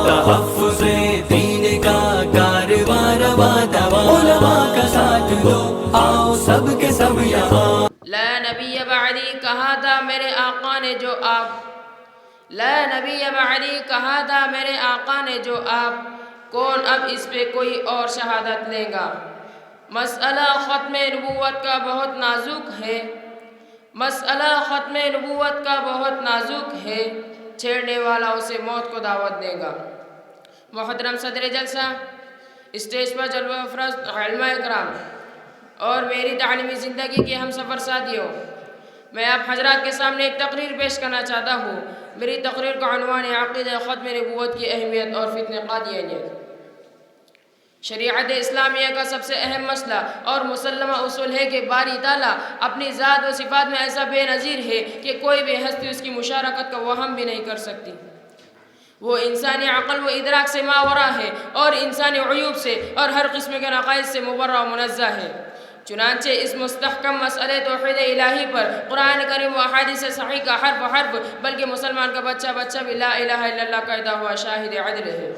تحفظ دین کا کارواں رواں دواں، علماء کا ساتھ دو آؤ سب کے سب یہاں۔ لا نبی بعدی کہا تھا میرے آقا نے جو آپ، لا نبی بعدی کہا تھا میرے آقا نے جو آپ، کون اب اس پہ کوئی اور شہادت لے گا؟ مسئلہ ختم نبوت کا بہت نازک ہے، مسئلہ ختم نبوت کا بہت نازک ہے، چھیڑنے والا اسے موت کو دعوت دے گا۔ محترم صدر جلسہ، اسٹیج پر جلوہ افروز علماء اکرام اور میری تعلیمی زندگی کے ہم سفر ساتھیوں، میں آپ حضرات کے سامنے ایک تقریر پیش کرنا چاہتا ہوں۔ میری تقریر کا عنوان ہے عقیدہ ختم نبوت کی اہمیت اور فتنہ قادیانیت۔ شریعت اسلامیہ کا سب سے اہم مسئلہ اور مسلمہ اصول ہے کہ باری تعالیٰ اپنی ذات و صفات میں ایسا بے نظیر ہے کہ کوئی بھی ہستی اس کی مشارکت کا وہم بھی نہیں کر سکتی۔ وہ انسانی عقل و ادراک سے ماورا ہے اور انسانی عیوب سے اور ہر قسم کے نقائص سے مبرہ و منزہ ہے۔ چنانچہ اس مستحکم مسئلہ توحید الہی پر قرآن کریم و احادیث صحیح کا حرف بلکہ مسلمان کا بچہ بھی لا الہ الا اللہ کہتا ہوا شاہد عدل ہے۔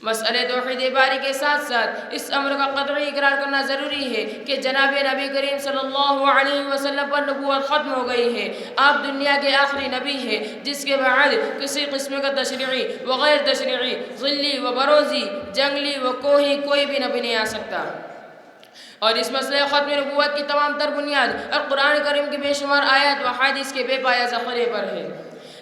مسئلہ توحید باری کے ساتھ ساتھ اس امر کا قطعی اقرار کرنا ضروری ہے کہ جناب نبی کریم صلی اللہ علیہ وسلم پر نبوت ختم ہو گئی ہے۔ آپ دنیا کے آخری نبی ہیں جس کے بعد کسی قسم کا تشریعی و غیر تشریعی، ظلی و بروزی، جنگلی و کوہی کوئی بھی نبی نہیں آ سکتا۔ اور اس مسئلہ ختم نبوت کی تمام تر بنیاد اور قرآن کریم کی بے شمار آیات و احادیث کے بے پایہ ذخیرے پر ہے،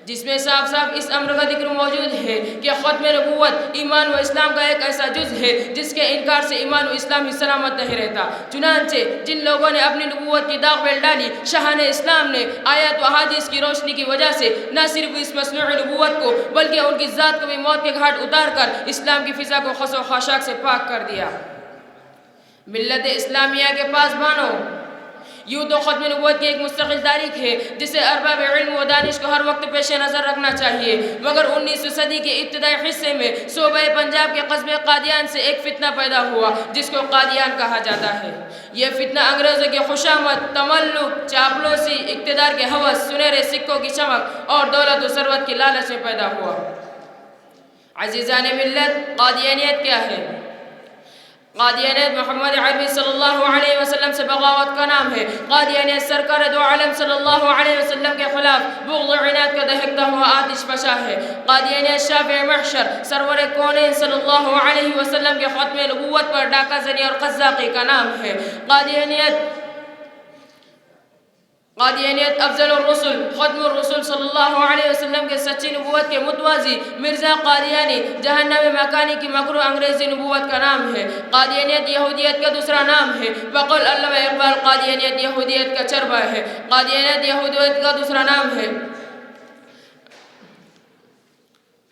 جس میں صاف صاف اس امر کا ذکر موجود ہے کہ ختم نبوت ایمان و اسلام کا ایک ایسا جز ہے جس کے انکار سے ایمان و اسلام ہی سلامت نہیں رہتا۔ چنانچہ جن لوگوں نے اپنی نبوت کی داغ بیل ڈالی، شاہان اسلام نے آیات و احادیث کی روشنی کی وجہ سے نہ صرف اس مصنوعی نبوت کو بلکہ ان کی ذات کو بھی موت کے گھاٹ اتار کر اسلام کی فضا کو خس و خاشاک سے پاک کر دیا۔ ملت اسلامیہ کے پاسبانوں، یوں تو ختم نبوت کی ایک مستقل تاریخ ہے جسے ارباب علم و دانش کو ہر وقت پیش نظر رکھنا چاہیے، مگر 19ویں صدی کے ابتدائی حصے میں صوبہ پنجاب کے قصبے قادیان سے ایک فتنہ پیدا ہوا جس کو قادیان کہا جاتا ہے۔ یہ فتنہ انگریزوں کی خوشامد، تملک، چاپلوسی، اقتدار کے ہوس، سنہرے سکوں کی چمک اور دولت و ثروت کی لالچ میں پیدا ہوا۔ عزیزان ملت، قادیانیت کیا ہے؟ قادیانیت محمد عربی صلی اللہ علیہ وسلم سے بغاوت کا نام ہے۔ قادیانیت سرکار دو عالم صلی اللہ علیہ وسلم کے خلاف بغض و عناد کا دہکتا ہوا آتش فشاں ہے۔ قادیانیت شافع محشر سرور کونین صلی اللہ علیہ وسلم کے ختم نبوت پر ڈاکہ زنی اور قذاقی کا نام ہے۔ قادیانیت افضل الرسل، ختم الرسل صلی اللہ علیہ وسلم کے سچی نبوت کے متوازی مرزا قادیانی جہنم مکانی کی مکروہ انگریزی نبوت کا نام ہے۔ قادیانیت یہودیت کا دوسرا نام ہے، بقول علامہ اقبال قادیانیت یہودیت کا چربہ ہے۔ قادیانیت یہودیت کا دوسرا نام ہے۔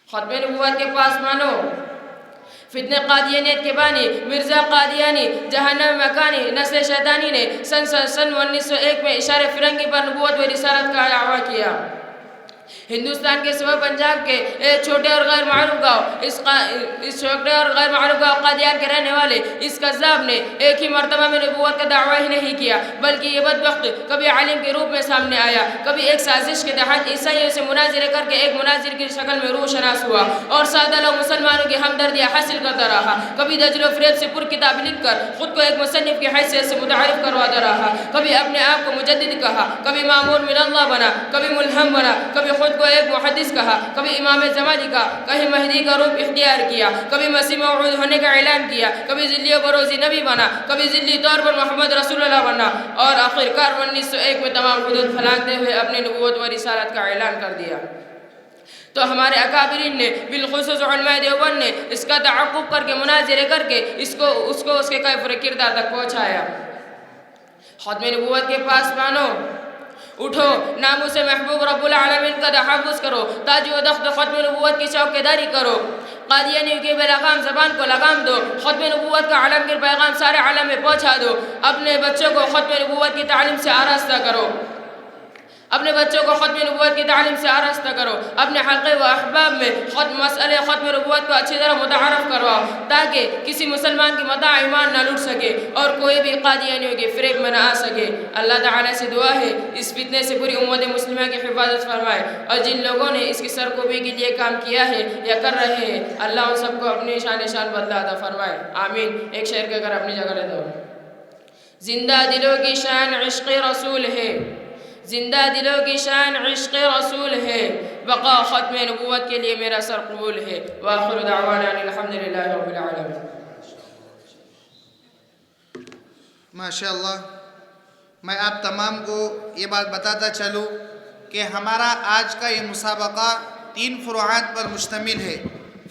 ختم نبوت کے پاسبانوں، فتنہ قادیانیت کے بانی مرزا قادیانی جہنم مکانی نسل شیطانی نے سن 1901 میں اشارے فرنگی پر نبوت و رسالت کا دعویٰ کیا۔ ہندوستان کے صوبہ پنجاب کے ایک چھوٹے اور غیر معروف گاؤں اس چھوٹے اور غیر معروف گاؤں قادیان کے رہنے والے اس کذاب نے ایک ہی مرتبہ میں نبوت کا دعویٰ ہی نہیں کیا بلکہ یہ بدبخت کبھی عالم کے روپ میں سامنے آیا، کبھی ایک سازش کے تحت عیسائیوں سے مناظرے کر کے ایک مناظر کی شکل میں روح شناس ہوا اور سادہ لوگ مسلمانوں کی ہمدردیاں حاصل کرتا رہا، کبھی دجل و فریب سے پر کتاب لکھ کر خود کو ایک مصنف کی حیثیت سے متعارف کرواتا رہا، کبھی اپنے آپ کو مجدد کہا، کبھی مامون من اللہ بنا، کبھی ملہم بنا، کبھی خود کو ایک محدث کہا، کبھی امام زمانی کا، کہیں مہدی کا روپ اختیار کیا، کبھی مسیح موعود ہونے کا اعلان کیا، کبھی ذلی و بروزی نبی بنا، کبھی ذلی طور پر محمد رسول اللہ بنا اور آخرکار 1901 میں تمام حدود پھلانگتے ہوئے اپنی نبوت و رسالت کا اعلان کر دیا۔ تو ہمارے اکابرین نے بالخصوص علماء دیوبند نے اس کا تعقب کر کے مناظرے کر کے اس کو اس کے کیفر کردار تک پہنچایا۔ ختم نبوت کے پاسبانوں، اٹھو، ناموس محبوب رب العالمین کا تحفظ کرو، تاج و تخت ختم نبوت کی چوکیداری کرو، قادیانیوں کی بے لگام زبان کو لگام دو، ختم نبوت کا عالمگیر پیغام سارے عالم میں پہنچا دو، اپنے بچوں کو ختم نبوت کی تعلیم سے آراستہ کرو۔ اپنے بچوں کو ختم نبوت کی تعلیم سے آراستہ کرو، اپنے حلقے و احباب میں مسئلے ختم نبوت کو اچھی طرح متعارف کرواؤ تاکہ کسی مسلمان کی متاع ایمان نہ لوٹ سکے اور کوئی بھی قادیانیوں کے فریب میں نہ آ سکے۔ اللہ تعالیٰ سے دعا ہے اس فتنے سے پوری امت مسلمہ کی حفاظت فرمائے، اور جن لوگوں نے اس کی سرکوبی کے لیے کام کیا ہے یا کر رہے ہیں، اللہ ان سب کو اپنی شان بدلہ عطا فرمائے، آمین۔ ایک شعر کے کر اپنی جگہ لے دو۔ زندہ دلوں کی شان عشق رسول ہے، زندہ دلوں کی شان عشق رسول ہے، بقا ختم نبوت کے لیے میرا سر قبول ہے۔ وآخر دعوانا الحمدللہ رب العالمین۔ ماشاءاللہ، میں آپ تمام کو یہ بات بتاتا چلوں کہ ہمارا آج کا یہ مسابقہ 3 فروعات پر مشتمل ہے۔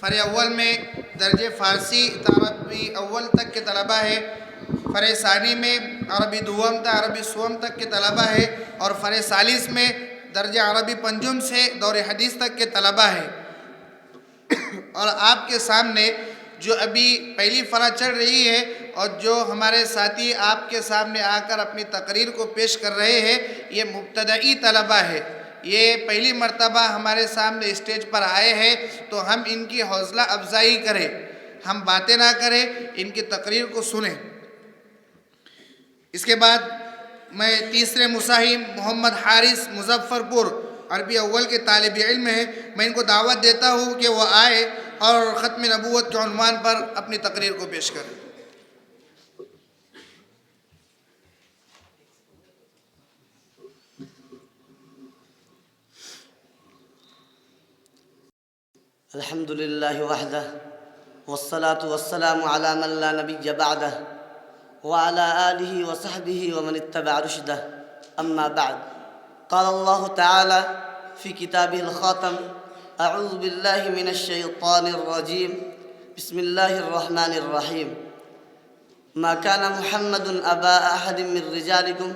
فرع اول میں درجہ فارسی عربی اول تک کے طلبہ ہے، فرع ثانی میں عربی دوم تا عربی سوم تک کے طلبہ ہے، اور فرع ثالث میں درجہ عربی پنجم سے دور حدیث تک کے طلبہ ہے۔ اور آپ کے سامنے جو ابھی پہلی فرع چل رہی ہے اور جو ہمارے ساتھی آپ کے سامنے آ کر اپنی تقریر کو پیش کر رہے ہیں، یہ مبتدئی طلبہ ہے۔ یہ پہلی مرتبہ ہمارے سامنے اسٹیج پر آئے ہیں، تو ہم ان کی حوصلہ افزائی کریں، ہم باتیں نہ کریں، ان کی تقریر کو سنیں۔ اس کے بعد میں تیسرے مصاحب محمد حارث مظفر پور عربی اول کے طالب علم ہیں، میں ان کو دعوت دیتا ہوں کہ وہ آئے اور ختم نبوت کے عنوان پر اپنی تقریر کو پیش کریں۔ الحمد لله وحده والصلاة والسلام على من لا نبي بعده وعلى آله وصحبه ومن اتبع رشده، أما بعد، قال الله تعالى في كتابه الخاتم: أعوذ بالله من الشيطان الرجيم، بسم الله الرحمن الرحيم، ما كان محمد أبا أحد من رجالكم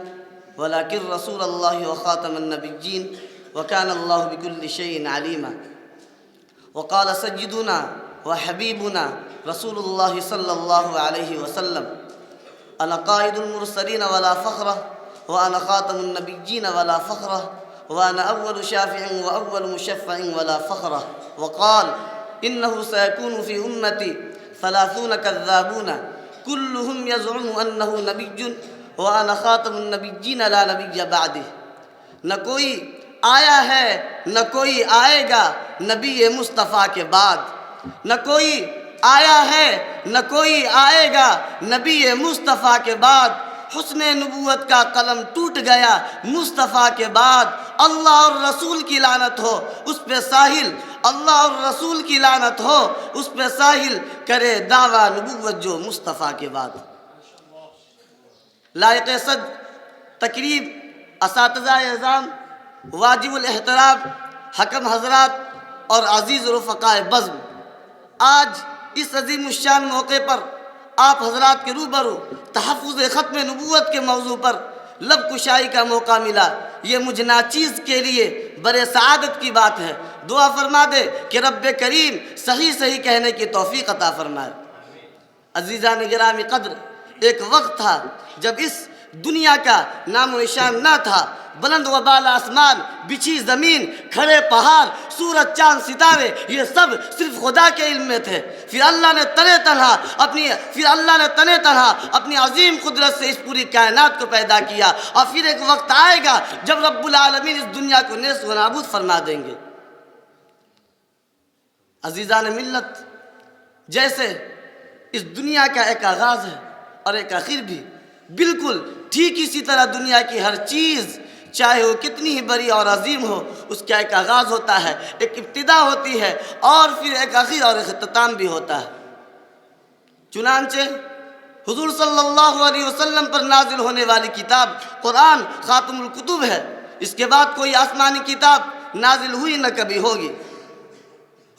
ولكن رسول الله وخاتم النبيين وكان الله بكل شيء عليما۔ وقال سيدنا وحبيبنا رسول الله صلى الله عليه وسلم: أنا قائد المرسلين ولا فخر، وأنا خاتم النبيين ولا فخر، وأنا أول شافع وأول مشفع ولا فخر۔ وقال: إنه سيكون في أمتي 30 كذابون كلهم يزعم أنه نبي وأنا خاتم النبيين لا نبي بعده۔ نہ کوئی آیا ہے نہ کوئی آئے گا نبی مصطفیٰ کے بعد، نہ کوئی آیا ہے نہ کوئی آئے گا نبی مصطفیٰ کے بعد۔ حسن نبوت کا قلم ٹوٹ گیا مصطفیٰ کے بعد۔ اللہ اور رسول کی لعنت ہو اس پہ ساحل، اللہ اور رسول کی لعنت ہو اس پہ ساحل، کرے دعویٰ نبوت جو مصطفیٰ کے بعد۔ لائق صد تقریب اساتذہ اعظام، واجب الاحترام حکم حضرات اور عزیز رفقائے بزم، آج اس عظیم الشان موقع پر آپ حضرات کے روبرو تحفظ ختم نبوت کے موضوع پر لب کشائی کا موقع ملا، یہ مجھ ناچیز کے لیے بڑے سعادت کی بات ہے۔ دعا فرما دے کہ رب کریم صحیح صحیح کہنے کی توفیق عطا فرمائے۔ عزیزان گرامی قدر، ایک وقت تھا جب اس دنیا کا نام و نشان نہ تھا، بلند و بالا آسمان، بچھی زمین، کھڑے پہاڑ، سورج چاند ستارے، یہ سب صرف خدا کے علم میں تھے۔ پھر اللہ نے تنِ تنہا اپنی عظیم قدرت سے اس پوری کائنات کو پیدا کیا، اور پھر ایک وقت آئے گا جب رب العالمین اس دنیا کو نیست و نابود فرما دیں گے۔ عزیزان ملت، جیسے اس دنیا کا ایک آغاز ہے اور ایک آخر بھی، بالکل ٹھیک اسی طرح دنیا کی ہر چیز چاہے وہ کتنی ہی بڑی اور عظیم ہو، اس کا ایک آغاز ہوتا ہے، ایک ابتدا ہوتی ہے، اور پھر ایک آخر اور ایک اختتام بھی ہوتا ہے۔ چنانچہ حضور صلی اللہ علیہ وسلم پر نازل ہونے والی کتاب قرآن خاتم الکتب ہے، اس کے بعد کوئی آسمانی کتاب نازل ہوئی نہ کبھی ہوگی۔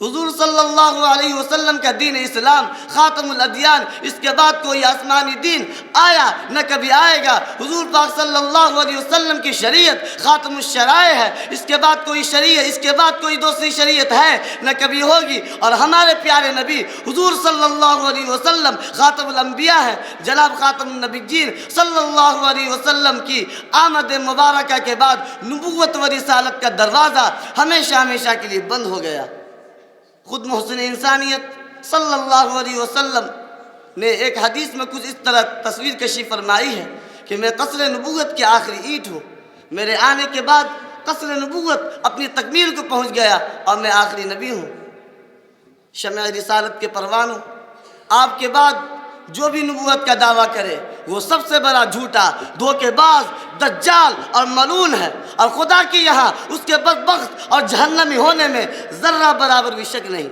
حضور صلی اللہ علیہ وسلم کا دین اسلام خاتم الادیان، اس کے بعد کوئی آسمانی دین آیا نہ کبھی آئے گا۔ حضور پاک صلی اللہ علیہ وسلم کی شریعت خاتم الشرائع ہے، اس کے بعد کوئی شریعت، اس کے بعد کوئی دوسری شریعت ہے نہ کبھی ہوگی۔ اور ہمارے پیارے نبی حضور صلی اللہ علیہ وسلم خاتم الانبیاء ہیں۔ جناب خاتم النبیین صلی اللہ علیہ وسلم کی آمد مبارکہ کے بعد نبوت و رسالت کا دروازہ ہمیشہ ہمیشہ کے لیے بند ہو گیا۔ خود محسن انسانیت صلی اللہ علیہ وسلم نے ایک حدیث میں کچھ اس طرح تصویر کشی فرمائی ہے کہ میں قصر نبوت کی آخری اینٹ ہوں، میرے آنے کے بعد قصر نبوت اپنی تکمیل کو پہنچ گیا اور میں آخری نبی ہوں۔ شمع رسالت کے پروانوں، آپ کے بعد جو بھی نبوت کا دعویٰ کرے وہ سب سے بڑا جھوٹا، دھوکے باز، دجال اور ملعون ہے، اور خدا کی یہاں اس کے بدبخت اور جہنمی ہونے میں ذرہ برابر بھی شک نہیں۔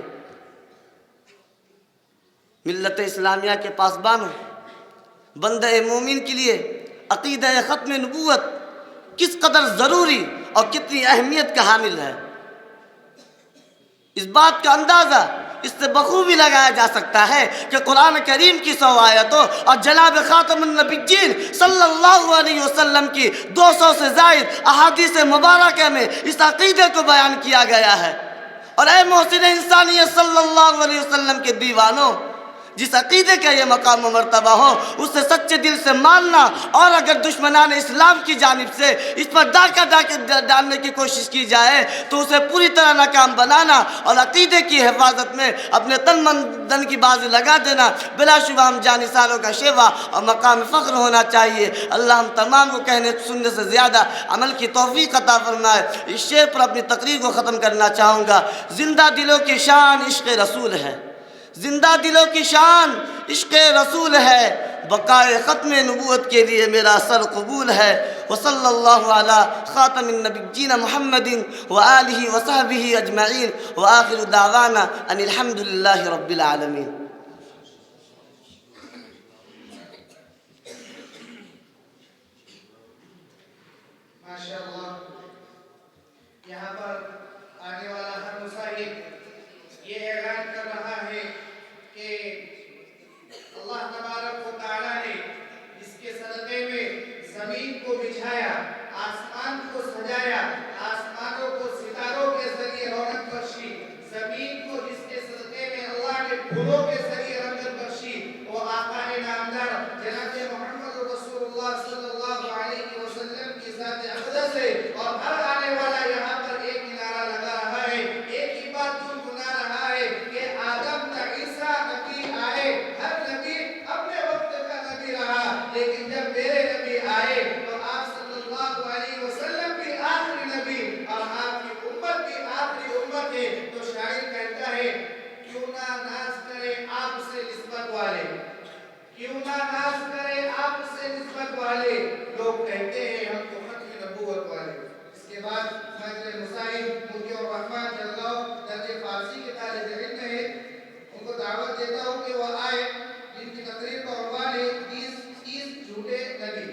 ملت اسلامیہ کے پاسبانوں، بندہ مومن کے لیے عقیدہ ختم نبوت کس قدر ضروری اور کتنی اہمیت کا حامل ہے، اس بات کا اندازہ اس سے بخوبی لگایا جا سکتا ہے کہ قرآن کریم کی 100 آیتوں اور جناب خاتم النبیین صلی اللہ علیہ وسلم کی 200 سے زائد احادیث مبارکہ میں اس عقیدے کو بیان کیا گیا ہے۔ اور اے محسن انسانیت صلی اللہ علیہ وسلم کے دیوانوں، جس عقیدے کا یہ مقام و مرتبہ ہو اسے سچے دل سے ماننا، اور اگر دشمنان اسلام کی جانب سے اس پر ڈاکہ ڈالنے کی کوشش کی جائے تو اسے پوری طرح ناکام بنانا اور عقیدے کی حفاظت میں اپنے تن من دن کی بازی لگا دینا بلا شبہ ہم جانثاروں کا شیوا اور مقام فخر ہونا چاہیے۔ اللہ ہم تمام کو کہنے سننے سے زیادہ عمل کی توفیق عطا فرمائے۔ اس شعر پر اپنی تقریر کو ختم کرنا چاہوں گا۔ زندہ دلوں کی شان عشق رسول ہے، زندہ دلوں کی شان عشق رسول ہے، بقائے ختم نبوت کے لیے میرا سر قبول ہے۔ وصلی اللہ علی خاتم النبیین محمد وآلہ وصحبہ اجمعین، وآخر دعوانا ان الحمد للہ رب العالمین۔ ماشاءاللہ، یہاں پر آنے والا ہر مصاحب یہ اعلان کر رہا ہے کہ اللہ تبارک و تعالیٰ نے اس کے صدقے میں زمین کو بچھایا، آسمان کو سجایا، آسمانوں کو ستاروں کے ذریعے رونق بخشی، زمین کو جس کے صدقے میں اللہ نے پھولوں کے ذریعے رنگت بخشی، وہ آقا نامدار جناب محمد رسول اللہ صلی اللہ علیہ وسلم کی ذات اقدس ہے۔ اور ہر آنے والا یہاں پر ایک نعرہ لگا رہا ہے، ایک ہی بات گنگنا رہا ہے کہ آدم تا عیسیٰ نبی آئے، ہر نبی اپنے وقت کا نبی رہا، لیکن جب میرے نبی آئے تو آپ صلی اللہ علیہ وسلم بھی آخری نبی اور آپ کی امت بھی آخری امت ہے۔ تو شاعر کہتا ہے کیوں نہ ناز کرے آپ سے نسبت والے، کیوں نہ ناز کرے آپ سے نسبت والے، لوگ کہتے ہیں ہم تو ختم نبوت والے۔ اس کے بعد محترم مصاحب ملکی اور رحمان جلگاؤ درجہ فارسی کے طالب علم ہیں، ان کو دعوت دیتا ہوں کہ وہ آئے، جن کی تقریر کا عنوان ہے 30 جھوٹے نبی۔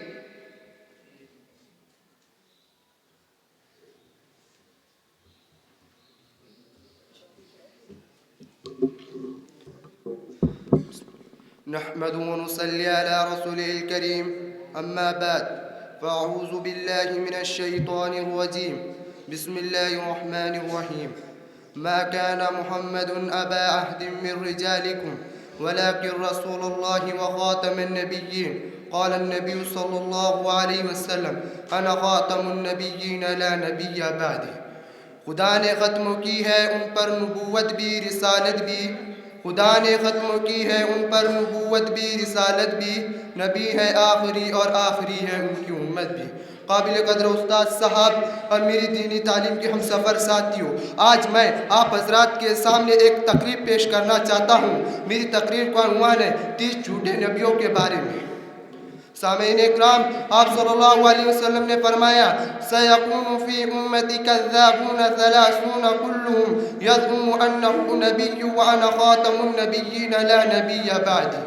نحمد ونصلي على رسوله الكريم، أما بعد، فأعوذ بالله من الشيطان الرجيم، بسم الله الرحمن الرحيم. ما كان محمد أبا عهد من رجالكم ولكن رسول الله وخاتم النبيين. قال النبي صلى الله عليه وسلم أنا خاتم النبيين لا نبي بعدي. خدا نے ختم کی ہے ان پر نبوت بھی رسالت بھی، خدا نے ختم کی ہے ان پر نبوت بھی رسالت بھی، نبی ہے آخری اور آخری ہے ان کی امت بھی۔ قابل قدر استاد صاحب اور میری دینی تعلیم کے ہم سفر ساتھیوں، آج میں آپ حضرات کے سامنے ایک تقریر پیش کرنا چاہتا ہوں۔ میری تقریر کا عنوان ہے 30 جھوٹے نبیوں کے بارے میں۔ سامعین اکرام، آپ صلی اللہ علیہ وسلم نے فرمایا سَيَكُونُ فِي أُمَّتِي كَذَّابُونَ 30 كُلُّهُمْ يَزْعُمُ أَنَّهُ نَبِيٌّ وَأَنَا خَاتَمُ النَّبِيِّينَ لَا نَبِيَّ بَعْدِي۔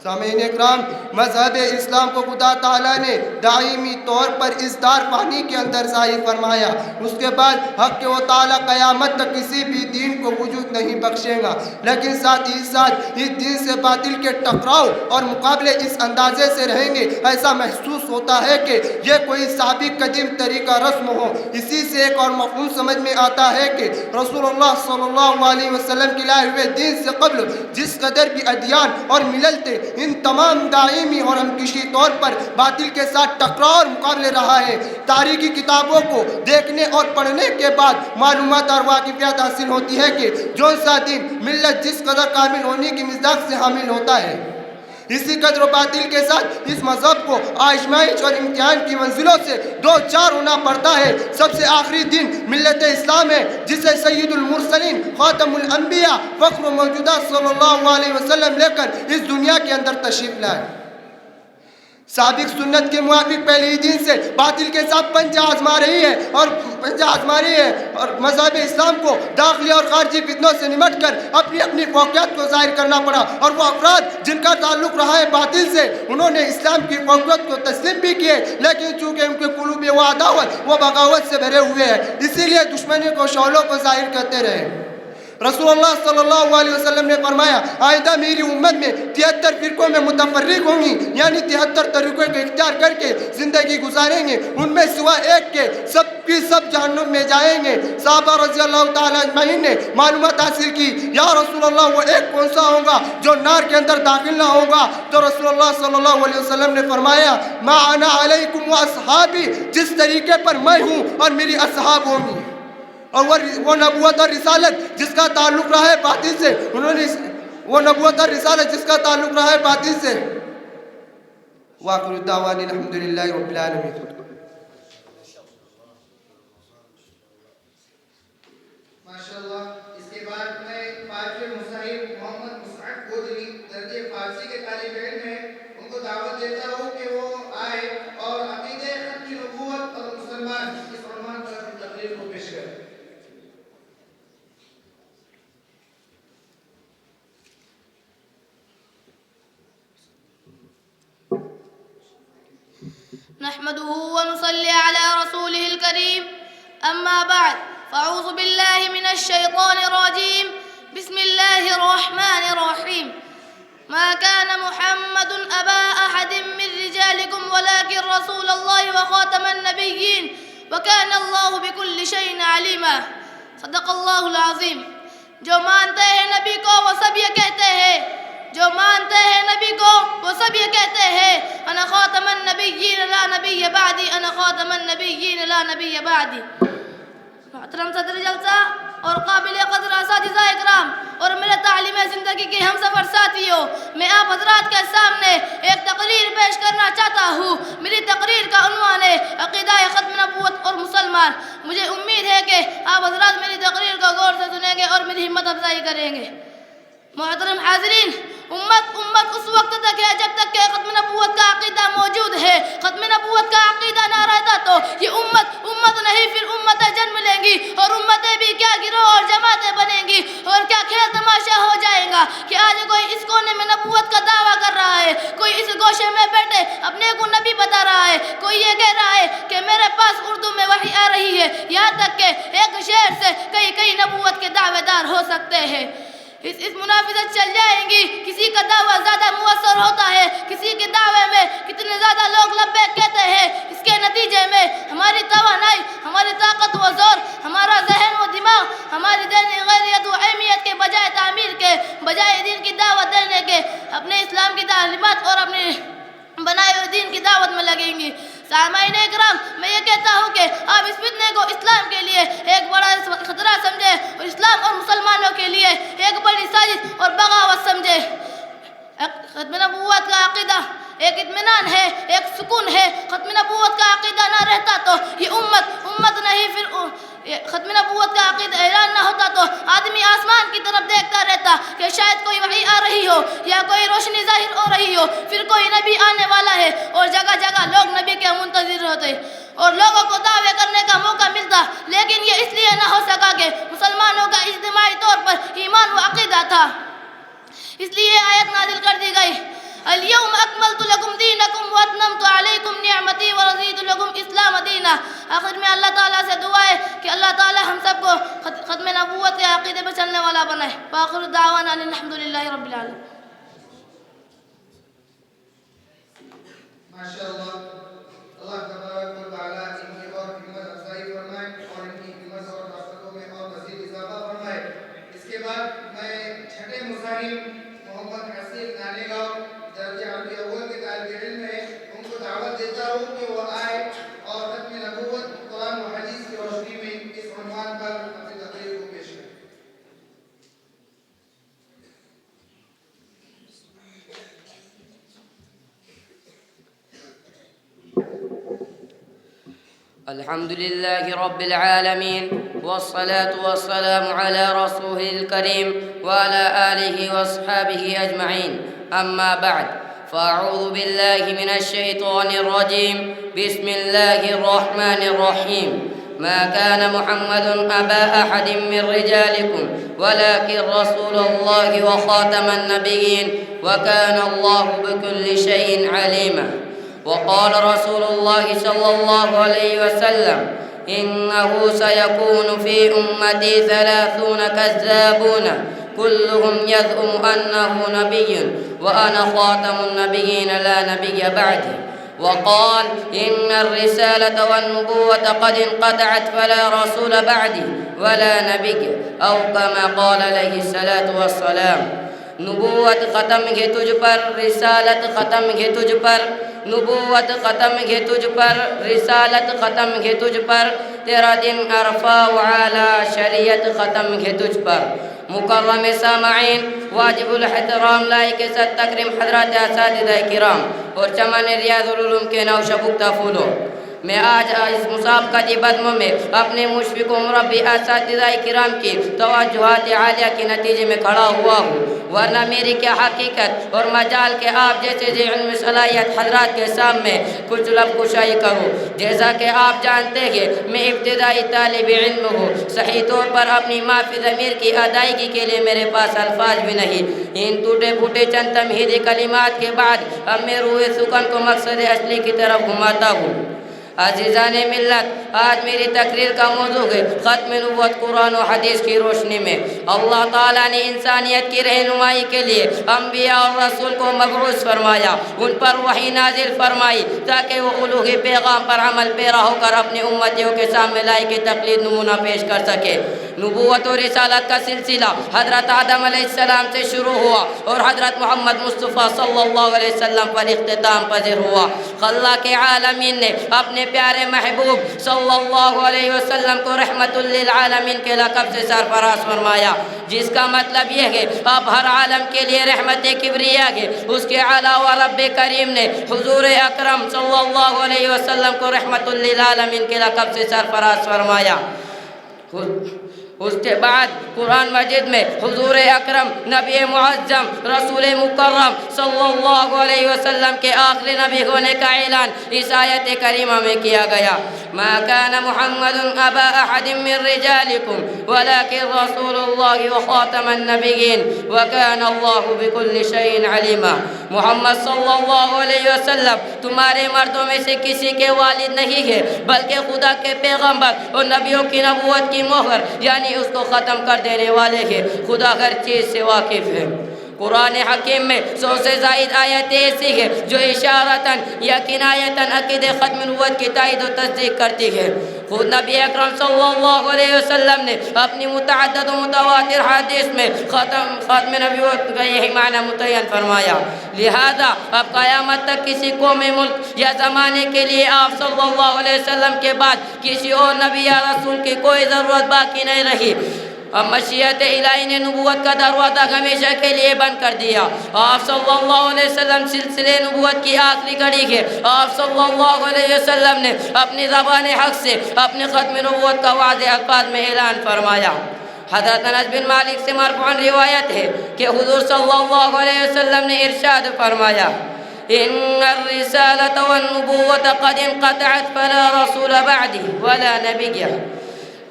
سامعین اکرام، مذہب اسلام کو خدا تعالیٰ نے دائمی طور پر اس دار فانی کے اندر ظاہر فرمایا. اس کے بعد حق و تعالیٰ قیامت تک کسی بھی دین کو وجود نہیں بخشے گا، لیکن ساتھ ہی ساتھ اس دین سے باطل کے ٹکراؤ اور مقابلے اس اندازے سے رہیں گے ایسا محسوس ہوتا ہے کہ یہ کوئی سابق قدیم طریقہ رسم ہو. اسی سے ایک اور مفہوم سمجھ میں آتا ہے کہ رسول اللہ صلی اللہ علیہ وسلم کے لائے ہوئے دین سے قبل جس قدر بھی ادیان اور ملل تھے، ان تمام دائمی اور ہمکشی طور پر باطل کے ساتھ ٹکراؤ اور مقابلے رہا ہے. تاریخی کتابوں کو دیکھنے اور پڑھنے کے بعد معلومات اور واقفیات حاصل ہوتی ہے کہ جون سا دین ملت جس قدر کامل ہونے کی مصداق سے حامل ہوتا ہے، اسی قدر و باطل کے ساتھ اس مذہب کو آزمائش اور امتحان کی منزلوں سے دو چار ہونا پڑتا ہے. سب سے آخری دن ملت اسلام ہے، جسے سید المرسلین خاتم الانبیاء فخر و موجودہ صلی اللہ علیہ وسلم لے کر اس دنیا کے اندر تشریف لائے. سابق سنت کے موافق پہلے ہی دن سے باطل کے ساتھ پنجہ آزما رہی ہے اور مذہب اسلام کو داخلی اور خارجی فتنوں سے نمٹ کر اپنی اپنی فوقیت کو ظاہر کرنا پڑا. اور وہ افراد جن کا تعلق رہا ہے باطل سے، انہوں نے اسلام کی فوقیت کو تسلیم بھی کیے، لیکن چونکہ ان کے قلوب و عداوت و بغاوت سے بھرے ہوئے ہیں، اسی لیے دشمنی کو شعلوں کو ظاہر کرتے رہے. رسول اللہ صلی اللہ علیہ وسلم نے فرمایا، آئندہ میری امت میں 73 فرقوں میں متفرق ہوں گی، یعنی 73 طریقوں کو اختیار کر کے زندگی گزاریں گے، ان میں سوا ایک کے سب کی سب جہنم میں جائیں گے. صحابہ رضی اللہ تعالیٰ اجمعین نے معلومات حاصل کی، یا رسول اللہ وہ ایک کون سا ہوگا جو نار کے اندر داخل نہ ہوگا؟ تو رسول اللہ صلی اللہ علیہ وسلم نے فرمایا، ما انا علیکم و اصحابی، جس طریقے پر میں ہوں اور میری اصحاب ہوں گی. اور وہ نبوت اور رسالت جس کا تعلق رہا ہے باطل سے، وآخر الدعوان الحمدللہ رب العالمین. ماشاءاللہ. اس کے بعد میں فارسی مصاحب محمد مسعد گودری درجہ فارسی کے طالب علم ہیں، ان کو دعوت دیتا ہوں کہ وہ آئے اور عقیدہ ختم نبوت اور مسلمان اس عنوان پر اپنی تقریر کو پیش کریں. نحمده ونصلي على رسوله الكريم، أما بعد، فأعوذ بالله من الشيطان الرجيم. بسم الله الرحمن الرحيم. ما كان محمد أبا أحد من رجالكم ولكن رسول الله وخاتم النبيين وكان الله بكل شيء عليما. صدق الله العظيم. جو مانتے ہیں نبی کو وہ سب یہ کہتے ہیں، جو مانتے ہیں نبی کو وہ سب یہ کہتے ہیں، انا خاتم النبیین لا نبی بعدی، انا خاتم النبیین لا نبی بعدی. محترم صدر جلسہ اور قابل قدر اساتذہ اکرام اور میرے تعلیم زندگی کے ہم سفر ساتھیوں، میں آپ حضرات کے سامنے ایک تقریر پیش کرنا چاہتا ہوں. میری تقریر کا عنوان ہے عقیدہ ختم نبوت اور مسلمان. مجھے امید ہے کہ آپ حضرات میری تقریر کو غور سے سنیں گے اور میری ہمت افزائی کریں گے. محترم حاضرین، امت اس وقت تک ہے جب تک کہ ختم نبوت کا عقیدہ موجود ہے. ختم نبوت کا عقیدہ نہ رہتا تو یہ امت نہیں، پھر امتیں جنم لیں گی اور امتیں بھی کیا گروہ اور جماعتیں بنیں گی اور کیا کھیل تماشا ہو جائے گا کہ آج کوئی اس کونے میں نبوت کا دعویٰ کر رہا ہے، کوئی اس گوشے میں بیٹھے اپنے کو نبی بتا رہا ہے، کوئی یہ کہہ رہا ہے کہ میرے پاس اردو میں وحی آ رہی ہے، یہاں تک کہ ایک شعر سے کئی نبوت کے دعوے دار ہو سکتے ہیں. اس منافذت چل جائیں گی. کسی کا دعویٰ زیادہ مؤثر ہوتا ہے، کسی کے دعوے میں کتنے زیادہ لوگ لبیک کہتے ہیں. اس کے نتیجے میں ہماری توانائی، ہماری طاقت و زور، ہمارا ذہن و دماغ، ہماری دینی غیرت و اہمیت کے بجائے تعمیر کے، بجائے دین کی دعوت دینے کے، اپنے اسلام کی تعلیمات اور اپنے بنائے ہوئے دین کی دعوت میں لگیں گی. سامعین اکرام، میں یہ کہتا ہوں کہ آپ اس فتنے کو اسلام کے لیے ایک بڑا خطرہ سمجھے اور اسلام اور مسلمانوں کے لیے ایک بڑی سازش اور بغاوت سمجھے. ختم نبوت کا عقیدہ ایک اطمینان ہے، ایک سکون ہے. ختم نبوت کا عقیدہ نہ رہتا تو یہ امت نہیں، پھر ختم نبوت کا عقیدہ اعلان نہ ہوتا تو آدمی آسمان کی طرف دیکھتا رہتا کہ شاید کوئی وحی آ رہی ہو یا کوئی روشنی ظاہر ہو رہی ہو، پھر کوئی نبی آنے والا ہے اور جگہ جگہ لوگ نبی کے منتظر ہوتے اور لوگوں کو دعوے کرنے کا موقع ملتا. لیکن یہ اس لیے نہ ہو سکا کہ مسلمانوں کا اجتماعی طور پر ایمان و عقیدہ تھا، اس لیے آیت نازل کر دی گئی. اليوم أكملت لكم دينكم وأتممت عليكم نعمتي ورضيت لكم اسلام دینا. آخر میں اللہ تعالیٰ سے دعا ہے کہ اللہ تعالیٰ ہم سب کو ختم نبوت کے عقیدے پر چلنے والا بنائے. وآخر دعوانا ان الحمدللہ رب العالمین. ماشاءاللہ اللہ تبارک و تعالیٰ ان کی اور ہمت افزائی فرمائے اور ان کی ہمت اور طاقتوں میں اور مزید اضافہ فرمائے. اس کے بعد میں چھٹے مصاحب محمد حسین نانےگاؤں درجہ عربی اول کے طالب علم ہیں ان کو دعوت دیتا ہوں کہ وہ آئے اور ختم نبوت قرآن و حدیث کی روشنی میں اس عنوان پر اپنی تقریر کو پیش کریں. الحمد لله رب العالمين والصلاة والسلام على رسوله الكريم وعلى آله وأصحابه أجمعين. أما بعد فأعوذ بالله من الشيطان الرجيم. بسم الله الرحمن الرحيم. ما كان محمد أبا أحد من رجالكم ولكن رسول الله وخاتم النبيين وكان الله بكل شيء عليما. وقال رسول الله صلى الله عليه وسلم إنه سيكون في أمتي 30 كذابون كلهم يزعم أنه نبي وأنا خاتم النبيين لا نبي بعدي. وقال إن الرسالة والنبوة قد انقطعت فلا رسول بعدي ولا نبي أو كما قال عليه الصلاة والسلام. نبوت ختم ہے تجھ پر، رسالت ختم ہے تجھ پر، نبوت ختم ہے تجھ پر، رسالت ختم ہے تجھ پر، تیرا دن عرفہ وعلا شریعت ختم ہے تجھ پر. مکرم سامعین، واجب الاحترام لائق صد تکریم حضرات اساتذہ کرام اور چمن ریاض العلوم کے نوشبکتہ پھولوں، میں آج اس مسابقتی بدم میں اپنے مشفق و مربی اساتذہ کرام کی توجہات عالیہ کے نتیجے میں کھڑا ہوا ہوں، ورنہ میری کیا حقیقت اور مجال کے آپ جیسے علم صلاحیت حضرات کے سامنے کچھ لب کشائی کروں. جیسا کہ آپ جانتے ہیں میں ابتدائی طالب علم ہوں، صحیح طور پر اپنی معافی ضمیر کی ادائیگی کے لیے میرے پاس الفاظ بھی نہیں. ان ٹوٹے پھوٹے چند تمہیدی کلمات کے بعد اب میں روح سکن کو مقصد اصلی کی طرف گھماتا ہوں. عزیزان ملت، آج میری تقریر کا موضوع ہے ختم نبوت قرآن و حدیث کی روشنی میں. اللہ تعالیٰ نے انسانیت کی رہنمائی کے لیے انبیاء اور رسول کو مبعوث فرمایا، ان پر وحی نازل فرمائی تاکہ وہ الوہی پیغام پر عمل پیرا ہو کر اپنی امتیوں کے سامنے لائق تقلید نمونہ پیش کر سکے. نبوت و رسالت کا سلسلہ حضرت آدم علیہ السلام سے شروع ہوا اور حضرت محمد مصطفیٰ صلی اللہ علیہ وسلم پر اختتام پذیر ہوا. اللہ کے عالمین نے اپنے پیارے محبوب صلی اللہ علیہ وسلم کو رحمت للعالمین کے لقب سے سرفراز فرمایا، جس کا مطلب یہ ہے اب ہر عالم کے لیے رحمت کبریا ہے. اس کے علاوہ رب کریم نے حضور اکرم صلی اللہ علیہ وسلم کو رحمت للعالمین کے لقب سے سرفراز فرمایا. اس کے بعد قرآن مجید میں حضور اکرم نبی معظم رسول مکرم صلی اللہ علیہ وسلم کے آخری نبی ہونے کا اعلان اس آیت کریمہ میں کیا گیا. ما كان محمد ابا احد من رجالكم ولكن رسول الله وخاتم النبيين وكان الله بكل شيء عليما. محمد صلی اللہ علیہ وسلم تمہارے مردوں میں سے کسی کے والد نہیں ہے بلکہ خدا کے پیغمبر اور نبیوں کی نبوت کی مہر یعنی اس کو ختم کر دینے والے ہیں. خدا ہر چیز سے واقف ہے. قرآن حکیم میں 100 سے زائد آیتیں ایسی ہیں جو اشارتاً یا کنایتاً عقید ختم نبوت کی تائید و تصدیق کرتی ہے. خود نبی اکرم صلی اللہ علیہ وسلم نے اپنی متعدد و متواتر حدیث میں ختم نبوت کا یہی معنی متعین فرمایا. لہذا اب قیامت تک کسی قوم ملک یا زمانے کے لیے آپ صلی اللہ علیہ وسلم کے بعد کسی اور نبی یا رسول کی کوئی ضرورت باقی نہیں رہی. اب مشیت الہی نے نبوت کا دروازہ ہمیشہ کے لیے بند کر دیا. آپ صلی اللہ علیہ وسلم سلسلے نبوت کی آخری کڑی ہے. آپ صلی اللہ علیہ وسلم نے اپنی زبان حق سے اپنی ختم نبوت کا واضح الفاظ میں اعلان فرمایا. حضرت انس بن مالک سے مرفوعاً روایت ہے کہ حضور صلی اللہ علیہ وسلم نے ارشاد فرمایا ان الرسالة والنبوة قد انقطعت فلا رسول بعدي ولا نبي.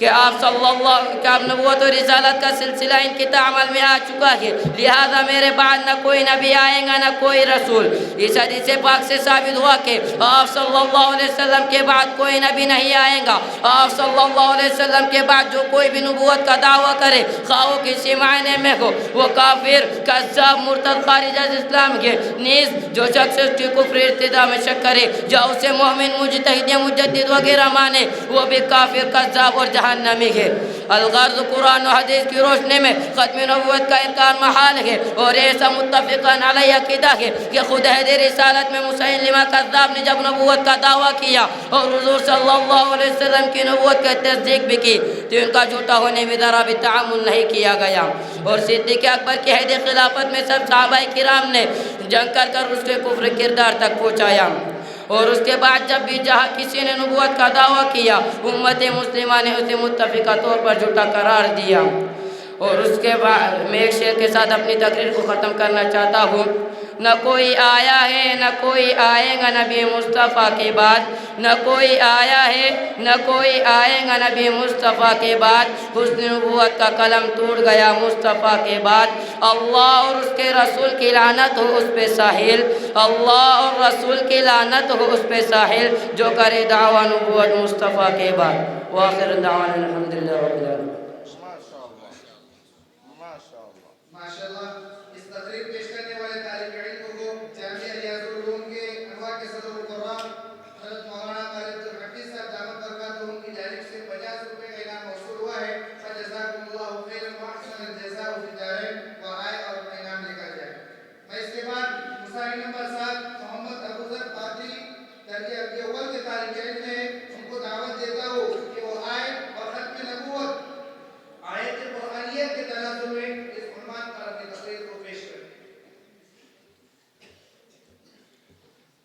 کہ آپ صلی اللہ کہ آپ نبوت و رسالت کا سلسلہ ان کی تعمل میں آ چکا ہے، لہذا میرے بعد نہ کوئی نبی آئیں گا نہ کوئی رسول۔ اس حدیث پاک سے ثابت ہوا کہ آپ صلی اللہ علیہ وسلم کے بعد کوئی نبی نہیں آئیں گا۔ آپ صلی اللہ علیہ وسلم کے بعد جو کوئی بھی نبوت کا دعویٰ کرے، خواہ وہ کسی معنی میں ہو، وہ کافر، کذاب، مرتد، خارج از اسلام کے، نیز جو شخص اس کی کفر ارتداد میں شک کرے یا اسے مومن، مجتہد یا مجدد وغیرہ مانے، وہ بھی کافر، کذاب اور جہنمی ہے۔ الغرض قرآن و حدیث کی روشنی میں ختم نبوت کا انکار محال ہے، اور ایسا متفقاً علیہ عقیدہ ہے کہ خود عہد رسالت میں مسیلمہ کذاب نے جب نبوت کا دعویٰ کیا اور حضور صلی اللہ علیہ وسلم کی نبوت کا تصدیق بھی کی، تو ان کا جھوٹا ہونے میں ذرا بھی تعامل نہیں کیا گیا۔ اور صدیق اکبر کے عہد خلافت میں سب صحابہ کرام نے جنگ کر اس کے کفر کردار تک پہنچایا، اور اس کے بعد جب بھی جہاں کسی نے نبوت کا دعویٰ کیا، امت مسلمہ نے اسے متفقہ طور پر جھوٹا قرار دیا۔ اور اس کے بعد میں ایک شعر کے ساتھ اپنی تقریر کو ختم کرنا چاہتا ہوں۔ نہ کوئی آیا ہے نہ کوئی آئے گا نبی مصطفیٰ کے بعد، نہ کوئی آیا ہے نہ کوئی آئے گا نبی مصطفیٰ کے بعد، حسن نبوت کا قلم ٹوٹ گیا مصطفیٰ کے بعد۔ اللہ اور اس کے رسول کی لعنت ہو اس پہ ساحل، اللہ اور رسول کی لعنت ہو اس پہ ساحل، جو کرے دعویٰ نبوت مصطفیٰ کے بعد۔ وآخر دعوانا الحمدللہ رب العالمین۔ ماشاءاللہ اس تقریب پیش کرنے والے طالب علم کو جامعہ ریاض العلوم کے انواع کے صدر مقرر حضرت مولانا طارق الحفیظ صاحب دامت برکاتہم کی جانب سے 50 روپے کا انعام موصول ہوا ہے۔ فجزاکم اللہ خیرا واحسن الجزاء فی الدارین، وآئے اور اپنا انعام لے کر جائیں۔ میں اس کے بعد مساعی نمبر 7 محمد ابوذر قادری درجہ اول کے طالب علم ہیں، ان کو دعوت دیتا ہوں کہ وہ آئے اور ختم نبوت آیت قرآنیہ کے تناظر میں اس عنوان پر اپنی تقریر کو پیش کریں۔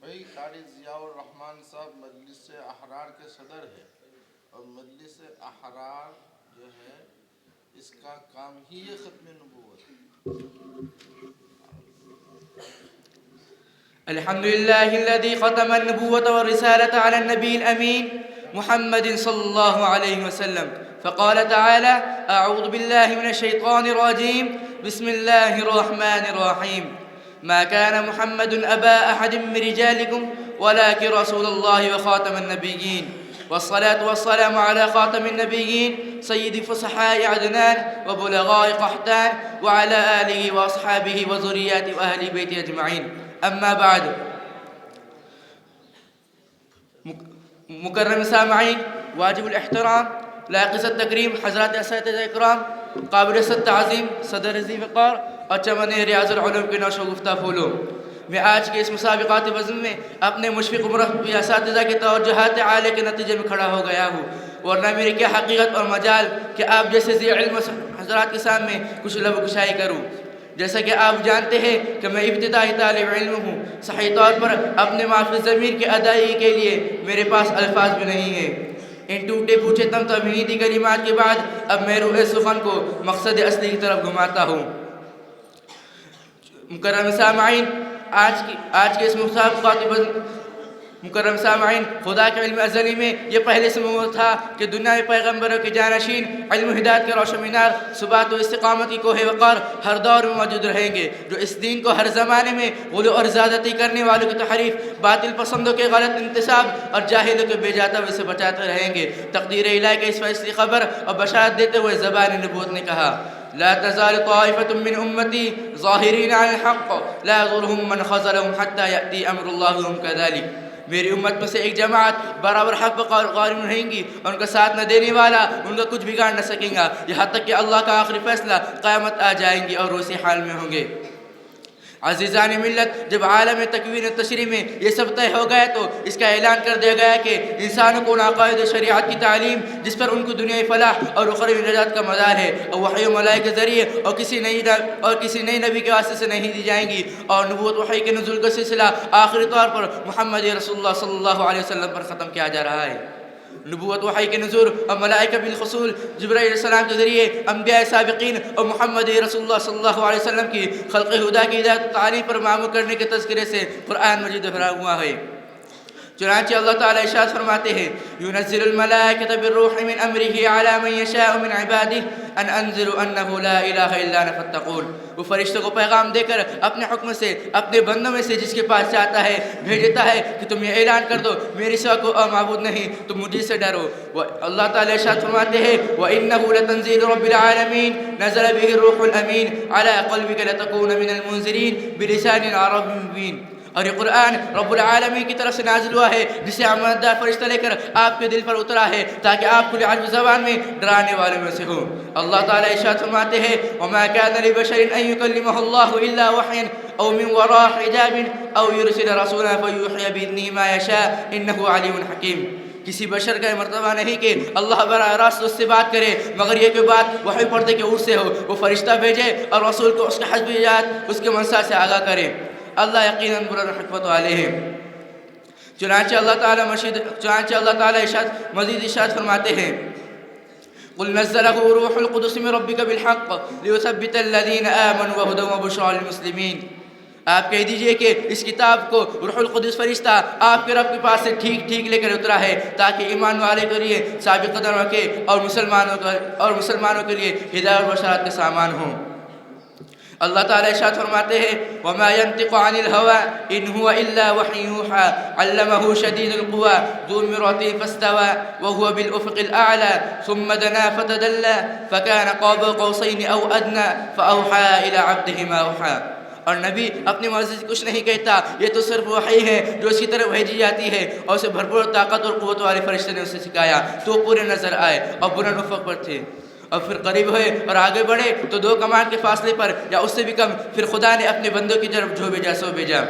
بھائی قاری ضیاء الرحمن صاحب مجلس احرار کے صدر ہے، اور مجلس احرار جو ہے اس کا کام ہی ہے ختم نبوت۔ الحمد لله الذي ختم النبوة والرسالة على النبي الأمين محمد صلى الله عليه وسلم، فقال تعالى: أعوذ بالله من الشيطان الرجيم، بسم الله الرحمن الرحيم، ما كان محمد أبا أحد من رجالكم ولكن رسول الله وخاتم النبيين، والصلاة والسلام على خاتم النبيين سيد فصحاء عدنان وبلغاء قحطان وعلى آله وأصحابه وذرياته وأهل بيته أجمعين، أما بعد۔ مکرم سامعین، واجب الاحترام، لائق التکریم حضرات اساتذہ اکرام، قابل تعظیم صدر ذی وقار اور چمن ریاض العلوم کے نوش و گفتہ پھولوں، میں آج کے اس مسابقات وزن میں اپنے مشفق مربی اساتذہ کے توجہات عالیہ کے نتیجے میں کھڑا ہو گیا ہوں، ورنہ میری کیا حقیقت اور مجال کہ آپ جیسے ذی علم حضرات کے سامنے کچھ لب کشائی کروں۔ جیسا کہ آپ جانتے ہیں کہ میں ابتدائی طالب علم ہوں، صحیح طور پر اپنے معافی ضمیر کی ادائیگی کے لیے میرے پاس الفاظ بھی نہیں ہیں۔ ان ٹوٹے پوچھے تم تمہیدی کلمات کے بعد اب میں روح سخن کو مقصد اصلی کی طرف گھماتا ہوں۔ مکرم سامعین، آج کے اس مکرم سامعین، خدا کے علم ازلی میں یہ پہلے سے ممکن تھا کہ دنیا میں پیغمبروں کے جانشین، علم و ہدایت کے روشن مینار، ثبات و استقامت کی کوہ وقار ہر دور میں موجود رہیں گے، جو اس دین کو ہر زمانے میں غلو اور زیادتی کرنے والوں کی تحریف، باطل پسندوں کے غلط انتصاب اور جاہلوں کے بے جاتا ہوئے سے بچاتے رہیں گے۔ تقدیر الہی کے اس فیصلے خبر اور بشارت دیتے ہوئے زبان نبوت نے کہا: لا تزال طائفة من أمتي ظاهرين على الحق لا يضرهم من خذلهم حتى يأتي أمر الله وهم كذلك۔ میری امت میں سے ایک جماعت برابر حق پر غالب رہیں گی، اور ان کا ساتھ نہ دینے والا ان کا کچھ بگاڑ نہ سکیں گا، یہاں تک کہ اللہ کا آخری فیصلہ قیامت آ جائیں گی اور وہ اسی حال میں ہوں گے۔ عزیزان ملت، جب عالم تکوین و تشریح میں یہ سب طے ہو گیا تو اس کا اعلان کر دیا گیا کہ انسانوں کو عقائد و شریعت کی تعلیم، جس پر ان کو دنیائی فلاح اور اخروی نجات کا مدار ہے، اور وحی و ملائکہ کے ذریعے اور کسی نئی نبی کے واسطے سے نہیں دی جائیں گی، اور نبوت وحی کے نزول کا سلسلہ آخری طور پر محمد رسول اللہ صلی اللہ علیہ وسلم پر ختم کیا جا رہا ہے۔ نبوت وحی کے نزول اور ملائکہ بالخصوص جبرائیل علیہ السلام کے ذریعے انبیاء سابقین اور محمد رسول اللہ صلی اللہ علیہ وسلم کی خلق خدا کی ہدایت و تعلیم پر معمول کرنے کے تذکرے سے قرآن مجید بھرا ہوا ہے۔ چنانچہ اللہ تعالیٰ ارشاد فرماتے ہیں ينزل الملائکۃ بالروح من امرہ علی من یشاء من عبادہ ان انذروا انہ لا الہ الا انا فاتقون. وہ فرشتوں کو پیغام دے کر اپنے حکم سے اپنے بندوں میں سے جس کے پاس چاہتا ہے بھیجتا ہے کہ تم یہ اعلان کر دو میری سوا کو معبود نہیں، تم مجھے سے ڈرو. اللہ تعالیٰ ارشاد فرماتے ہیں وَإِنَّهُ لَتَنزِيلُ رَبِّ الْعَالَمِينَ نَزَلَ بِهِ الرُّوحُ الْأَمِينُ عَلَىٰ قَلْبِكَ لِتَكُونَ مِنَ الْمُنذِرِينَ بِلِسَانٍ عَرَبِيٍّ مُبِينٍ. اور یہ قرآن رب العالمین کی طرف سے نازل ہوا ہے جسے امانتدار فرشتہ لے کر آپ کے دل پر اترا ہے تاکہ آپ کھلی عربی زبان میں ڈرانے والوں میں سے ہو. اللہ تعالیٰ ارشاد فرماتے ہیں وَمَا كَانَ لِبَشَرٍ أَن يُكَلِّمَهُ اللَّهُ إِلَّا وَحْيًا أَوْ مِن وَرَاءِ حِجَابٍ أَوْ يُرْسِلَ رَسُولًا فَيُوحِيَ بِإِذْنِهِ مَا يَشَاءُ إِنَّهُ عَلِيٌّ حَكِيمٌ. کسی بشر کا مرتبہ نہیں کہ اللہ براہ راست اس سے بات کرے مگر یہ کہ بات وحی پردے کے اوج سے ہو، وہ فرشتہ بھیجے اور رسول کو اس کے حسب ذات اس کے منصب سے آگاہ کرے. اللہ یقیناً بر حکمت والے ہیں. چنانچہ اللہ تعالیٰ مزید ارشاد فرماتے ہیں قل نزله روح القدس من ربك بالحق ليثبت الذين آمنوا وهدى وبشرى للمسلمين. آپ کہہ دیجئے کہ اس کتاب کو روح القدس فرشتہ آپ کے رب کے پاس سے ٹھیک لے کر اترا ہے تاکہ ایمان والے کے لیے سابق قدموں کے اور مسلمانوں کے لیے ہدایت و بشارت کے سامان ہوں. اللہ تعالیٰ ارشاد فرماتے ہیں وَمَا يَنطِقُ عَنِ الْهَوَىٰ إِنْ هُوَ إِلَّا وَحْيٌ يُوحَىٰ عَلَّمَهُ شَدِيدُ الْقُوَىٰ ذُو مِرَّةٍ فَاسْتَوَىٰ وَهُوَ بِالْأُفُقِ الْأَعْلَىٰ ثُمَّ دَنَا فَتَدَلَّىٰ فَكَانَ قَابَ قَوْسَيْنِ أَوْ أَدْنَىٰ فَأَوْحَىٰ إِلَىٰ عَبْدِهِ مَا أَوْحَىٰ. اور نبی اپنی مرضی سے کچھ نہیں کہتا، یہ تو صرف وحی ہے جو اس کی طرف بھیجی جاتی ہے اور اسے بھرپور طاقت اور قوت والے فرشتے نے اسے سکھایا تو پورے نظر آئے اور بلند افق پر تھے. اور پھر قریب ہوئے اور آگے بڑھے تو 2 کمان کے فاصلے پر یا اس سے بھی کم، پھر خدا نے اپنے بندوں کی طرف جو بھیجا سو بھیجا.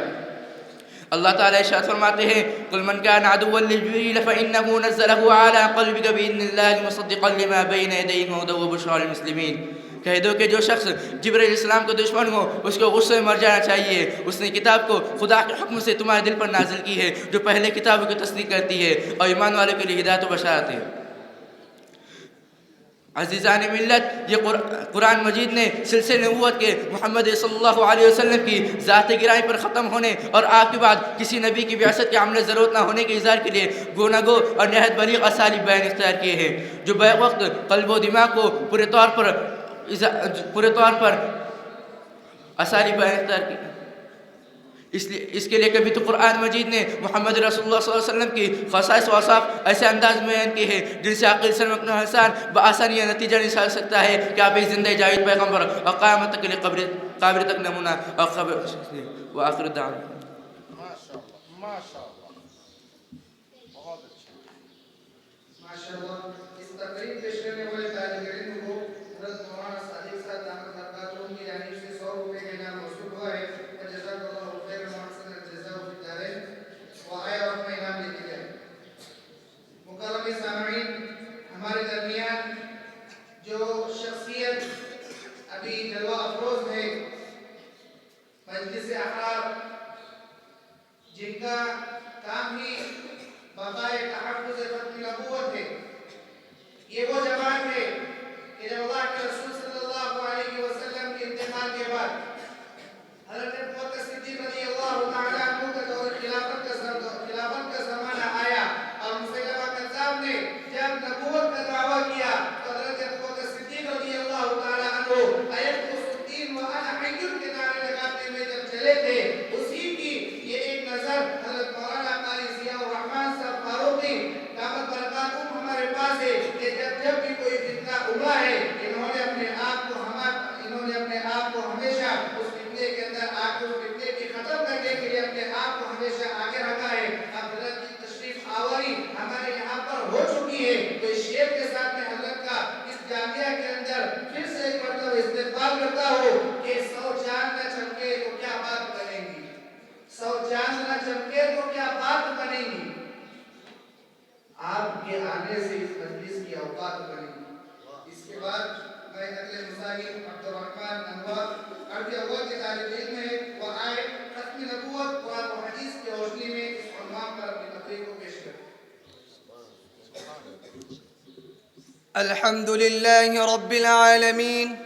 اللہ تعالیٰ ارشاد فرماتے ہیں قل من كان عدوا لجبريل فإنه نزله على قلبك بإذن الله مصدقا لما بين يديه وهدى وبشرى للمسلمين. کہہ دو کہ جو شخص جبرائیل علیہ السلام کا دشمن ہو اس کو غصے میں مر جانا چاہیے. اس نے کتاب کو خدا کے حکم سے تمہارے دل پر نازل کی ہے جو پہلے کتابوں کی تصدیق کرتی ہے اور ایمان والوں کے لیے ہدایت و بشارت ہے. عزیزان ملت، یہ قرآن مجید نے سلسلے نبوت کے محمد صلی اللہ علیہ وسلم کی ذات گرائی پر ختم ہونے اور آپ کے بعد کسی نبی کی بعثت کے عمل ضرورت نہ ہونے کے اظہار کے لیے گوناگو اور نہایت بلیغ اسالیب بیان اختیار کیے ہیں جو بیک وقت قلب و دماغ کو پورے طور پر اسالیب بیان اختیار کی. اس کے لیے کبھی تو قرآن مجید نے محمد رسول اللہ صلی اللہ علیہ وسلم کی خصائص و اوصاف ایسے انداز میں بیان کی ہے جن سے عقل سلم حسان بآسانی یہ نتیجہ نکال سکتا ہے کہ آپ ایک زندہ جاوید پیغمبر اور قیامت تک کے لیے قابل تک نمونہ اور خبر و آخر دعوانا. ماشاءاللہ بہت اچھا. ماشاءاللہ. اس تقریب پیش کرنے والے طالب علم کو حضرت مولانا صادق صاحب دامت برکاتہ کی جانب سے 100 روپے کا انعام موصول ہوا ہے. جزاک اللہ خیر محسن الجزاء فی الدارین. وہ آئے اور اپنا انعام لیتے جائیں. مکرم سامعین، ہمارے درمیان جو شخصیت ابھی جلوہ افروز ہے مجلس احرار، جن کا کام ہی بقائے تحفظ ختم نبوت ہے، یہ وہ جماعت ہے کہ جب اللہ کے رسول صلی اللہ علیہ وسلم کے انتقال کے بعد حضرت ابوبکر صدیق رضی اللہ تعالیٰ عنہ کا دور خلافت کا زمانہ آیا اور مسیلمہ کذاب نے جب نبوت کا دعویٰ کیا تو حضرت ابوبکر صدیق رضی اللہ تعالیٰ عنہ ایقظ الدین وانا حی کے نعرے لگاتے ہوئے جب چلے تھے، اسی کی یہ ایک نظر حضرت مولانا قاری ضیاء الرحمن صاحب فاروقی دامت برکاتہم ہمارے پاس ہے کہ جب بھی کوئی فتنہ ابھرا ہے انہوں نے اپنے آپ کو ہمیشہ اس فتنے کے اندر اس فتنے کی ختم کرنے کے لیے اپنے آپ کو ہمیشہ آگے رکھا ہے. اب حضرت کی تشریف آوری ہمارے یہاں پر ہو چکی ہے تو اس شعر کے ساتھ میں حضرت کا اس جامعہ کے اندر پھر سے ایک مرتبہ استقبال کرتا ہوں کہ 100 چاند نہ چمکے تو کیا بات بنے گی، 100 چاند نہ چمکے تو کیا بات بنے گی، آپ کے آنے سے اس مجلس کی اوقات بنے گی. اس کے بعد میں اگلے مصاحب عبد الرحمن انور عربی اول کے طالب علم ہیں، وہ آئے ختم نبوت قرآن و حدیث کی روشنی میں اس عنوان پر اپنی تقریر کو پیش کریں. الحمد لله رب العالمين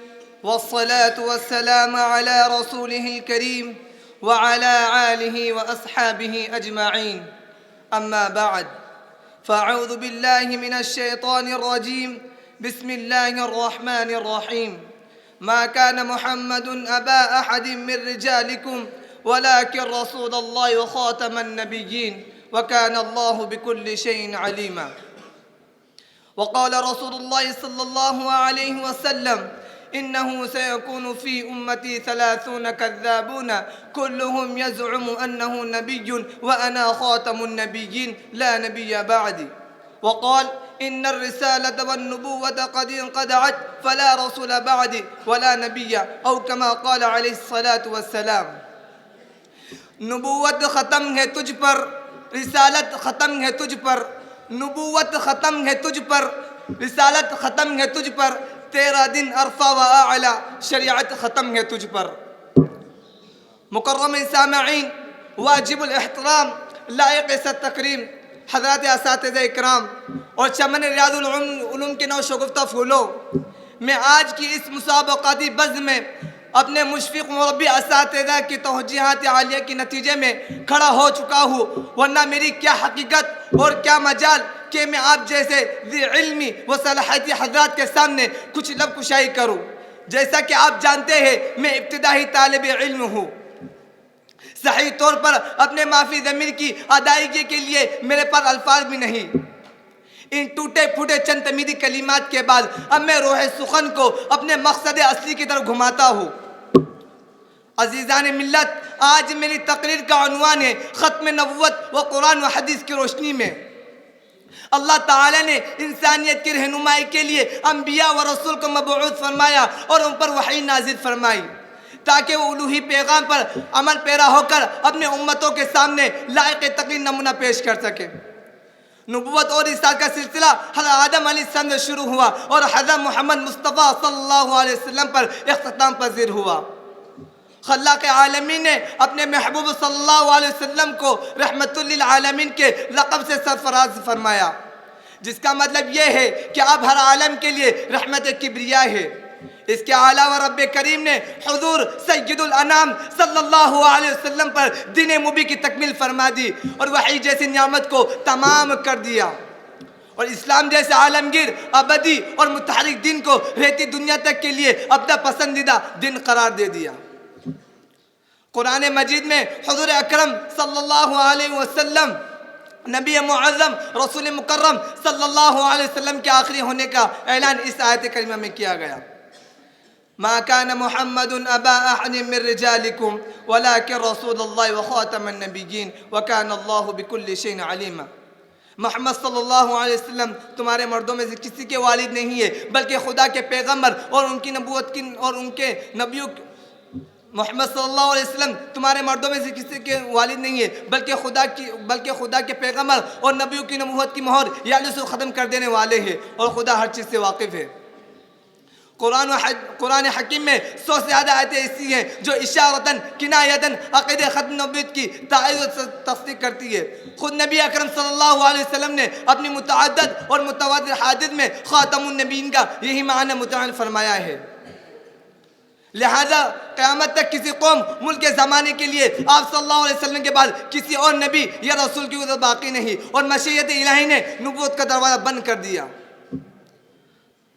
والصلاة والسلام على رسوله الكريم وعلى آله وأصحابه أجمعين. أما بعد فأعوذ بالله من الشيطان الرجيم بسم الله الرحمن الرحيم ما كان محمد أبا أحد من رجالكم ولكن رسول الله وخاتم النبيين وكان الله بكل شيء عليما. وقال رسول الله صلى الله عليه وسلم إنه سيكون في أمتي 30 كذابون كلهم يزعم أنه نبي وأنا خاتم النبيين لا نبي بعدي. وقال إن الرسالة والنبوة قد انقطعت فلا رسول بعدي ولا نبي أو كما قال عليه الصلاة والسلام. نبوت ختم ہے تجھ پر، رسالت ختم ہے تجھ پر، نبوت ختم ہے تجھ پر، رسالت ختم ہے تجھ پر، تیرا دن عرفہ و اعلیٰ شریعت ختم ہے تجھ پر. مکرم سامعین، واجب الاحترام، لائق سے تکریم حضرات اساتذہ اکرام اور چمن ریاض العلوم کے نو شگفتہ پھولوں، میں آج کی اس مسابقاتی بزم میں اپنے مشفق مربی اساتذہ کی توجیہات عالیہ کے نتیجے میں کھڑا ہو چکا ہوں، ورنہ میری کیا حقیقت اور کیا مجال کہ میں آپ جیسے ذی علمی و صلاحیتی حضرات کے سامنے کچھ لب کشائی کروں. جیسا کہ آپ جانتے ہیں میں ابتدائی طالب علم ہوں. صحیح طور پر اپنے معافی ضمیر کی ادائیگی کے لیے میرے پاس الفاظ بھی نہیں. ان ٹوٹے پھوٹے چند تمیدی کلمات کے بعد اب میں روح سخن کو اپنے مقصد اصلی کی طرف گھماتا ہوں. عزیزان ملت، آج میری تقریر کا عنوان ہے ختم نبوت و قرآن و حدیث کی روشنی میں. اللہ تعالیٰ نے انسانیت کی رہنمائی کے لیے انبیاء و رسول کو مبعوث فرمایا اور ان پر وحی نازل فرمائی تاکہ وہ الوہی پیغام پر عمل پیرا ہو کر اپنے امتوں کے سامنے لائق تقریر نمونہ پیش کر سکے. نبوت اور رسالت کا سلسلہ حضرت آدم علیہ السلام سے شروع ہوا اور حضرت محمد مصطفیٰ صلی اللہ علیہ وسلم پر اختتام پذیر ہوا. خلاق عالمین نے اپنے محبوب صلی اللہ علیہ وسلم کو رحمت للعالمین کے لقب سے سرفراز فرمایا، جس کا مطلب یہ ہے کہ اب ہر عالم کے لیے رحمت کبریا ہے. اس کے علاوہ رب کریم نے حضور سید الانام صلی اللہ علیہ وسلم پر دین مبین کی تکمیل فرما دی اور وحی جیسی نعمت کو تمام کر دیا اور اسلام جیسے عالمگیر ابدی اور متحرک دین کو رہتی دنیا تک کے لیے اپنا پسندیدہ دن قرار دے دیا. قرآن مجید میں حضور اکرم صلی اللہ علیہ وسلم نبی معظم رسول مکرم صلی اللہ علیہ وسلم کے آخری ہونے کا اعلان اس آیت کریمہ میں کیا گیا. ما كان محمد أبا أحد من رجالكم ولكن رسول الله وخاتم النبيين وكان الله بكل شيء عليما. محمد صلی اللہ علیہ وسلم تمہارے مردوں میں سے کسی کے والد نہیں ہے بلکہ خدا کے پیغمبر اور ان کی نبوت کی اور ان کے نبیوں. محمد صلی اللہ علیہ وسلم تمہارے مردوں میں سے کسی کے والد نہیں ہے بلکہ خدا کے پیغمبر اور نبیوں کی نبوت کی مہر یعنی اسے ختم کر دینے والے ہیں اور خدا ہر چیز سے واقف ہے. قرآن حکیم میں 100 سے زیادہ آیتیں ایسی ہیں جو اشارتاً کنایتاً عقیدہ ختم نبوت کی تائید و تصدیق کرتی ہے. خود نبی اکرم صلی اللہ علیہ وسلم نے اپنی متعدد اور متواتر حدیث میں خاتم النبیین کا یہی معنی متعین فرمایا ہے. لہذا قیامت تک کسی قوم ملک کے زمانے کے لیے آپ صلی اللہ علیہ وسلم کے بعد کسی اور نبی یا رسول کی ضرورت باقی نہیں اور مشیت الہی نے نبوت کا دروازہ بند کر دیا.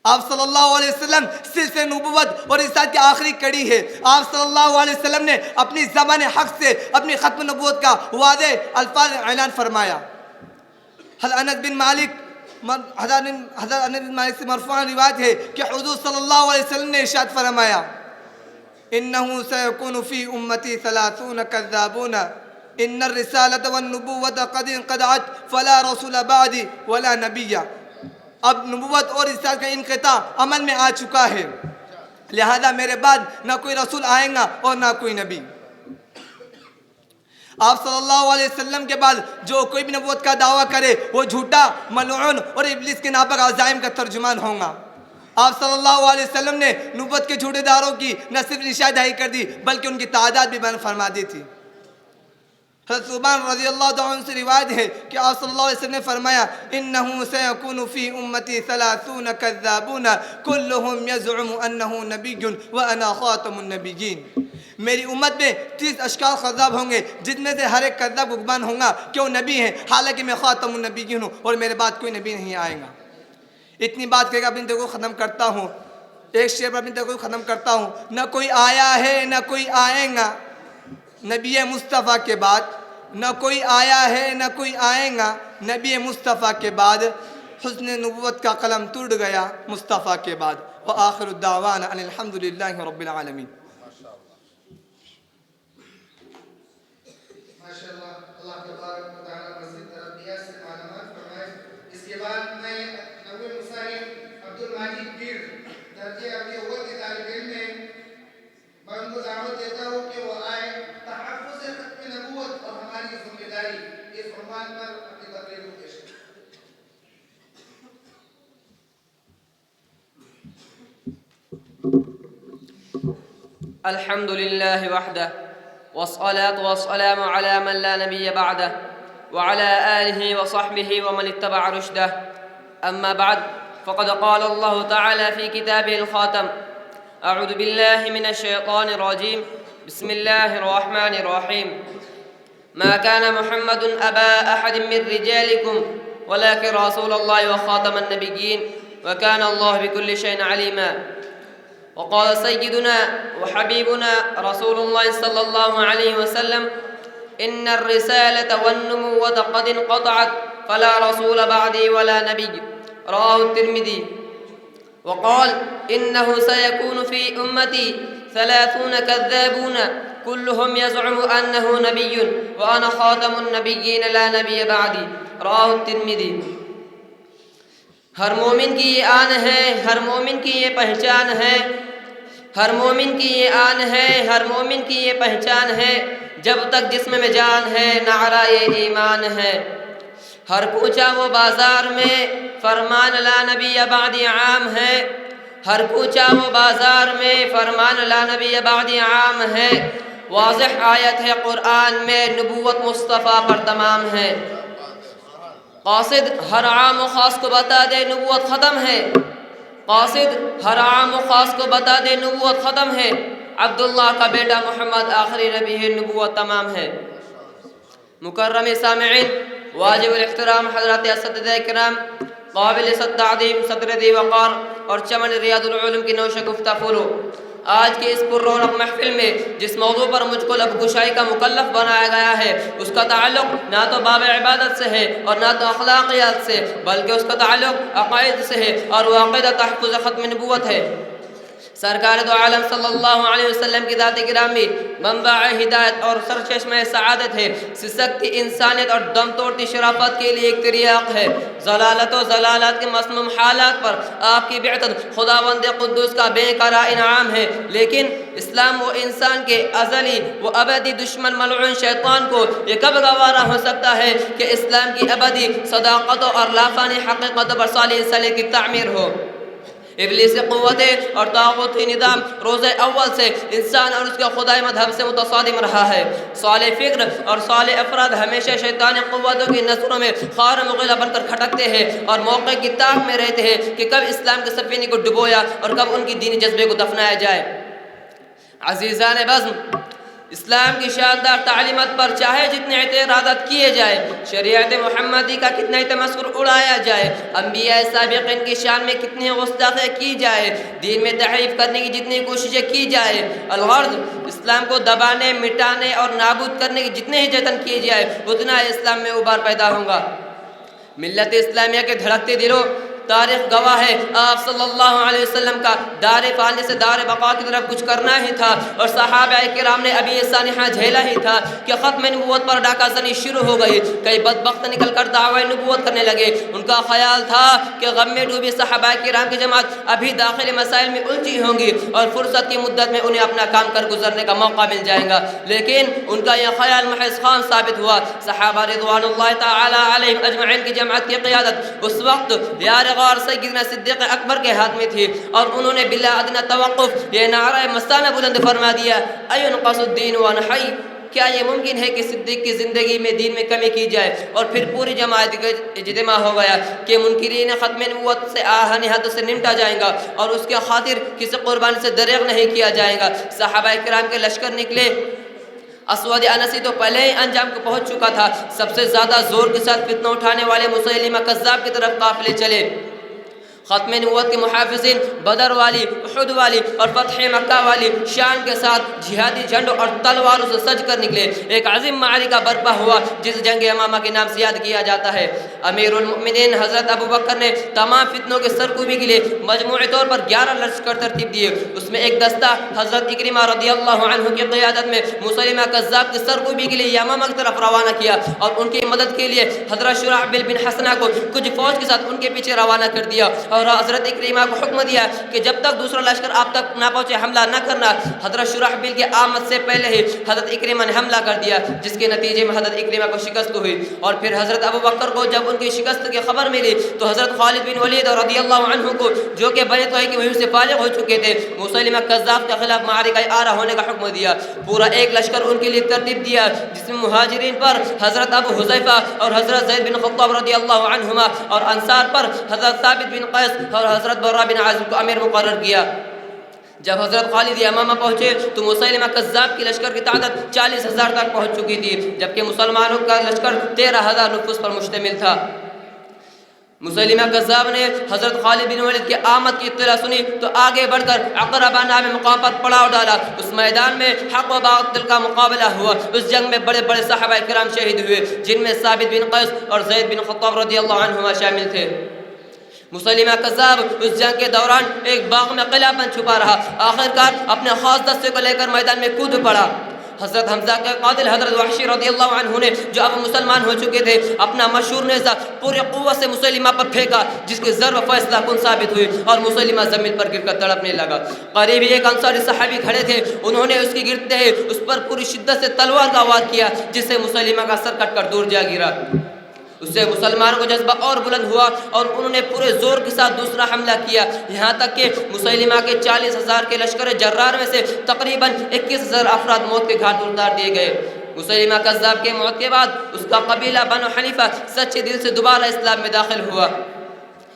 آپ صلی اللہ علیہ وسلم سلسلہ نبوت اور رسالت کی آخری کڑی ہے. آپ صلی اللہ علیہ وسلم نے اپنی زبان حق سے اپنی ختم نبوت کا واضح الفاظ اعلان فرمایا. حضرت انس بن مالک سے مرفوعاً روایت ہے کہ حضور صلی اللہ علیہ وسلم نے ارشاد فرمایا انہو سیکون فی امتی 30 کذابون ان الرسالة والنبوة قد انقطعت فلا رسول بعدی ولا نبی. اب نبوت اور رسالت کا انقطاع عمل میں آ چکا ہے، لہذا میرے بعد نہ کوئی رسول آئیں گا اور نہ کوئی نبی. آپ صلی اللہ علیہ وسلم کے بعد جو کوئی بھی نبوت کا دعویٰ کرے وہ جھوٹا، ملعون اور ابلیس کے ناپاک عزائم کا ترجمان ہوگا. آپ صلی اللہ علیہ وسلم نے نبوت کے جھوٹے داروں کی نہ صرف نشاندہی کر دی بلکہ ان کی تعداد بھی بیان فرما دی تھی. حضرت ثوبان رضی اللہ عنہ سے روایت ہے کہ آپ صلی اللہ علیہ وسلم نے فرمایا انہو سیکون فی امتی 30 کذابون کلہم یزعم انہو نبی وانا خاتم النبیین. میری امت میں 30 اشکال خذاب ہوں گے جن میں سے ہر ایک کذاب کو گمان ہوگا کہ وہ نبی ہیں، حالانکہ میں خاتم النبیین ہوں اور میرے بعد کوئی نبی نہیں آئے گا. اتنی بات کہہ کے اپنی دعا کو ختم کرتا ہوں. ایک شعر پر اپنی دعا کو ختم کرتا ہوں. نہ کوئی آیا ہے نہ کوئی آئے گا نبی مصطفیٰ کے بعد، نہ کوئی آیا ہے نہ کوئی آئے گا نبی مصطفیٰ کے بعد. حسن نبوت کا قلم ٹوٹ گیا مصطفیٰ کے بعد. وآخر الدعوانا ان الحمدللہ رب العالمین. ماشاءاللہ، اللہ تبارک و تعالی مزید تربیت سے معلومات فرمائے. اس کے بعد میں نوے مصاحب عبد المجید پیر درجہ ابھی اول کے طالب علم ہیں، میں ان کو دعوت دیتا ہوں کہ وہ آئے. تحفظ ختم نبوت اور ہماری ذمہ داری، اس عنوان پر اپنی تقریر کو پیش کریں. الحمد لله وحده والصلاة والسلام على من لا نبي بعده وعلى آله وصحبه ومن اتبع رشده. أما بعد، فقد قال الله تعالى في كتابه الخاتم: أعوذ بالله من الشيطان الرجيم، بسم الله الرحمن الرحيم. ما كان محمد أبا أحد من رجالكم ولكن رسول الله وخاتم النبيين وكان الله بكل شيء عليما. وقال سيدنا وحبيبنا رسول الله صلى الله عليه وسلم: إن الرسالة والنبوة قد انقطعت فلا رسول بعدي ولا نبي. رواه الترمذي. وقال: إنه سيكون في أمتي 30 كذابون كلهم يزعم أنه نبي وأنا خاتم النبيين لا نبي بعدي. رواه الترمذي. ہر مومن کی یہ آن ہے، ہر مومن کی یہ پہچان ہے، ہر مومن کی یہ آن ہے، ہر مومن کی یہ پہچان ہے، جب تک جسم میں جان ہے نعرہ ایمان ہے. ہر کوچہ وہ بازار میں فرمان لا نبی بعدی عام ہے، ہر کوچہ وہ بازار میں فرمان لا نبی بعدی عام ہے. واضح آیت ہے قرآن میں، نبوت مصطفیٰ پر تمام ہے. قاصد ہر عام و خاص کو بتا دے نبوت ختم ہے، قاصد ہر عام و خاص کو بتا دے نبوت ختم ہے. عبداللہ کا بیٹا محمد آخری نبی ہے، نبوت تمام ہے. مکرم سامعین، واجب الاحترام حضرات اساتذہ کرام، قابل تعظیم صدر ذی وقار اور چمن ریاض العلوم کی نوش گفتہ پھولو، آج کی اس پر رونق محفل میں جس موضوع پر مجھ کو لب گشائی کا مکلف بنایا گیا ہے، اس کا تعلق نہ تو باب عبادت سے ہے اور نہ تو اخلاقیات سے، بلکہ اس کا تعلق عقائد سے ہے اور وہ عقیدہ تحفظ ختم نبوت ہے. سرکار دو عالم صلی اللہ علیہ وسلم کی ذات گرامی منبع ہدایت اور سرچشمہ سعادت ہے. سسکتی انسانیت اور دم توڑتی شرافت کے لیے ایک تریاق ہے. ضلالت و ضلالات کے مسموم حالات پر آپ کی بعثت خداوند قدوس کا بے قرار انعام ہے. لیکن اسلام و انسان کے ازلی و ابدی دشمن ملعون شیطان کو یہ کب گوارا ہو سکتا ہے کہ اسلام کی ابدی صداقت اور لافانی حقیقت پر صالح صالح کی تعمیر ہو. ابلیس قوتیں اور طاغوتی نظام روز اول سے انسان اور اس کے خدائی مذہب سے متصادم رہا ہے. صالح فکر اور صالح افراد ہمیشہ شیطانی قوتوں کی نظروں میں خار مغیلہ بن کر کھٹکتے ہیں اور موقع کی تاک میں رہتے ہیں کہ کب اسلام کے سفینے کو ڈبویا اور کب ان کی دینی جذبے کو دفنایا جائے. عزیزان بزم، اسلام کی شاندار تعلیمات پر چاہے جتنے اعتراضات کیے جائے، شریعت محمدی کا کتنا ہی تمسخر اڑایا جائے، انبیاء سابقین کی شان میں کتنی گستاخی کی جائے، دین میں تحریف کرنے کی جتنی کوششیں کی جائے، الغرض اسلام کو دبانے، مٹانے اور نابود کرنے کی جتنے ہی جتن کیے جائے، اتنا اسلام میں ابھار پیدا ہوگا. ملت اسلامیہ کے دھڑکتے دلوں، تاریخ گواہ ہے آپ صلی اللہ علیہ وسلم کا دار فانی سے دار بقا کی طرف کچھ کرنا ہی تھا اور صحابہ کرام نے ابھی یہ سانحہ جھیلا ہی تھا کہ ختم نبوت پر ڈاکہ زنی شروع ہو گئی. کئی بدبخت نکل کر دعوی نبوت کرنے لگے. ان کا خیال تھا کہ غم میں ڈوبی صحابہ کرام کی جماعت ابھی داخلی مسائل میں الجھی ہوں گی اور فرصت کی مدت میں انہیں اپنا کام کر گزرنے کا موقع مل جائے گا. لیکن ان کا یہ خیال محض خام ثابت ہوا. صحابہ رضوان اللہ تعالی علیہم اجمعین کی جماعت کی قیادت اس وقت یار غار سیدنا صدیق اکبر کے ہاتھ میں تھی اور انہوں نے بلا ادنی توقف یہ نعرہ مستانہ بلند فرما دیا: اینقص الدین ونحی، کیا یہ ممکن ہے کہ صدیق کی زندگی میں دین میں کمی کی جائے اور پھر پوری جماعت کا اجتماع ہو گیا کہ منکرین ختم نبوت سے آہنی ہاتھوں سے نمٹا جائے گا اور اس کے خاطر کسی قربانی سے دریغ نہیں کیا جائے گا۔ صحابہ کرام کے لشکر نکلے، اسود انسی تو پہلے ہی انجام کو پہنچ چکا تھا، سب سے زیادہ زور کے ساتھ فتنہ اٹھانے والے مسیلمہ کذاب کی طرف قافلے چلے۔ ختم نبوت کے محافظین بدر والی، احد والی اور فتح مکہ والی شان کے ساتھ جہادی جھنڈوں اور تلواروں سے سج کر نکلے۔ ایک عظیم معرکہ برپا ہوا جس جنگ یمامہ کے نام سے یاد کیا جاتا ہے۔ امیر المؤمنین حضرت ابو بکر نے تمام فتنوں کے سرکوبی کے لیے مجموعی طور پر 11 لشکر ترتیب دیے۔ اس میں ایک دستہ حضرت اکرمہ رضی اللہ عنہ کی قیادت میں مسیلمہ کذاب کی سرکوبی کے لیے یمامہ کی طرف روانہ کیا اور ان کی مدد کے لیے حضرت شرحبیل بن حسنہ کو کچھ فوج کے ساتھ ان کے پیچھے روانہ کر دیا اور حضرت اکرمہ کو حکم دیا کہ جب تک دوسرا لشکر آپ تک نہ پہنچے حملہ نہ کرنا۔ حضرت شرحبیل کی آمد سے پہلے ہی حضرت اکرمہ نے حملہ کر دیا جس کے نتیجے میں حضرت اکرمہ کو شکست ہوئی، اور پھر حضرت ابو بکر کو جب ان کی شکست کی خبر ملی تو حضرت خالد بن ولید رضی اللہ عنہ کو، جو کہ بنی طویل کی مہم سے فارغ ہو چکے تھے، مسیلمہ کذاب کے خلاف معرکہ آرا ہونے کا حکم دیا۔ پورا ایک لشکر ان کے لیے ترتیب دیا جس میں مہاجرین پر حضرت ابو حذیفہ اور حضرت زید بن خطاب رضی اللہ عنہما اور انصار پر حضرت ثابت بن قیس اور حضرت برا بن عازب کو امیر مقرر کیا۔ جب حضرت خالد یمامہ پہنچے تو مسیلمہ کذاب کی لشکر کی تعداد 40,000 تک پہنچ چکی تھی، جبکہ مسلمانوں کا لشکر 13,000 نفوس پر مشتمل تھا۔ مسیلمہ کذاب نے حضرت خالد بن ولید کی آمد کی اطلاع سنی تو آگے بڑھ کر عقربہ نامی مقام پر پڑاؤ ڈالا۔ اس میدان میں حق و باطل کا مقابلہ ہوا۔ اس جنگ میں بڑے بڑے صحابہ کرام شہید ہوئے جن میں ثابت بن قیس اور زید بن خطاب رضی اللہ عنہما شامل تھے۔ مسیلمہ کذاب اس جنگ کے دوران ایک باغ میں قلعہ بند چھپا رہا، آخرکار اپنے خاص دستے کو لے کر میدان میں کود پڑا۔ حضرت حمزہ کے قاتل حضرت وحشی رضی اللہ عنہ نے جو اب مسلمان ہو چکے تھے اپنا مشہور نیزہ پوری قوت سے مسیلمہ پر پھینکا جس کی ضرب فیصلہ کن ثابت ہوئی اور مسیلمہ زمین پر گر کر تڑپنے لگا۔ قریب ہی ایک انصاری صحابی کھڑے تھے، انہوں نے اس کی گرتے ہی اس پر پوری شدت سے تلوار کا وار کیا جس سے مسیلمہ کا سر کٹ کر دور جا گرا۔ اس سے مسلمانوں کو جذبہ اور بلند ہوا اور انہوں نے پورے زور کے ساتھ دوسرا حملہ کیا، یہاں تک کہ مسیلمہ کے 40,000 کے لشکر جرار میں سے تقریباً 21,000 افراد موت کے گھاٹ اتار دیے گئے۔ مسیلمہ کذاب کے موت کے بعد اس کا قبیلہ بنو حنیفہ سچے دل سے دوبارہ اسلام میں داخل ہوا۔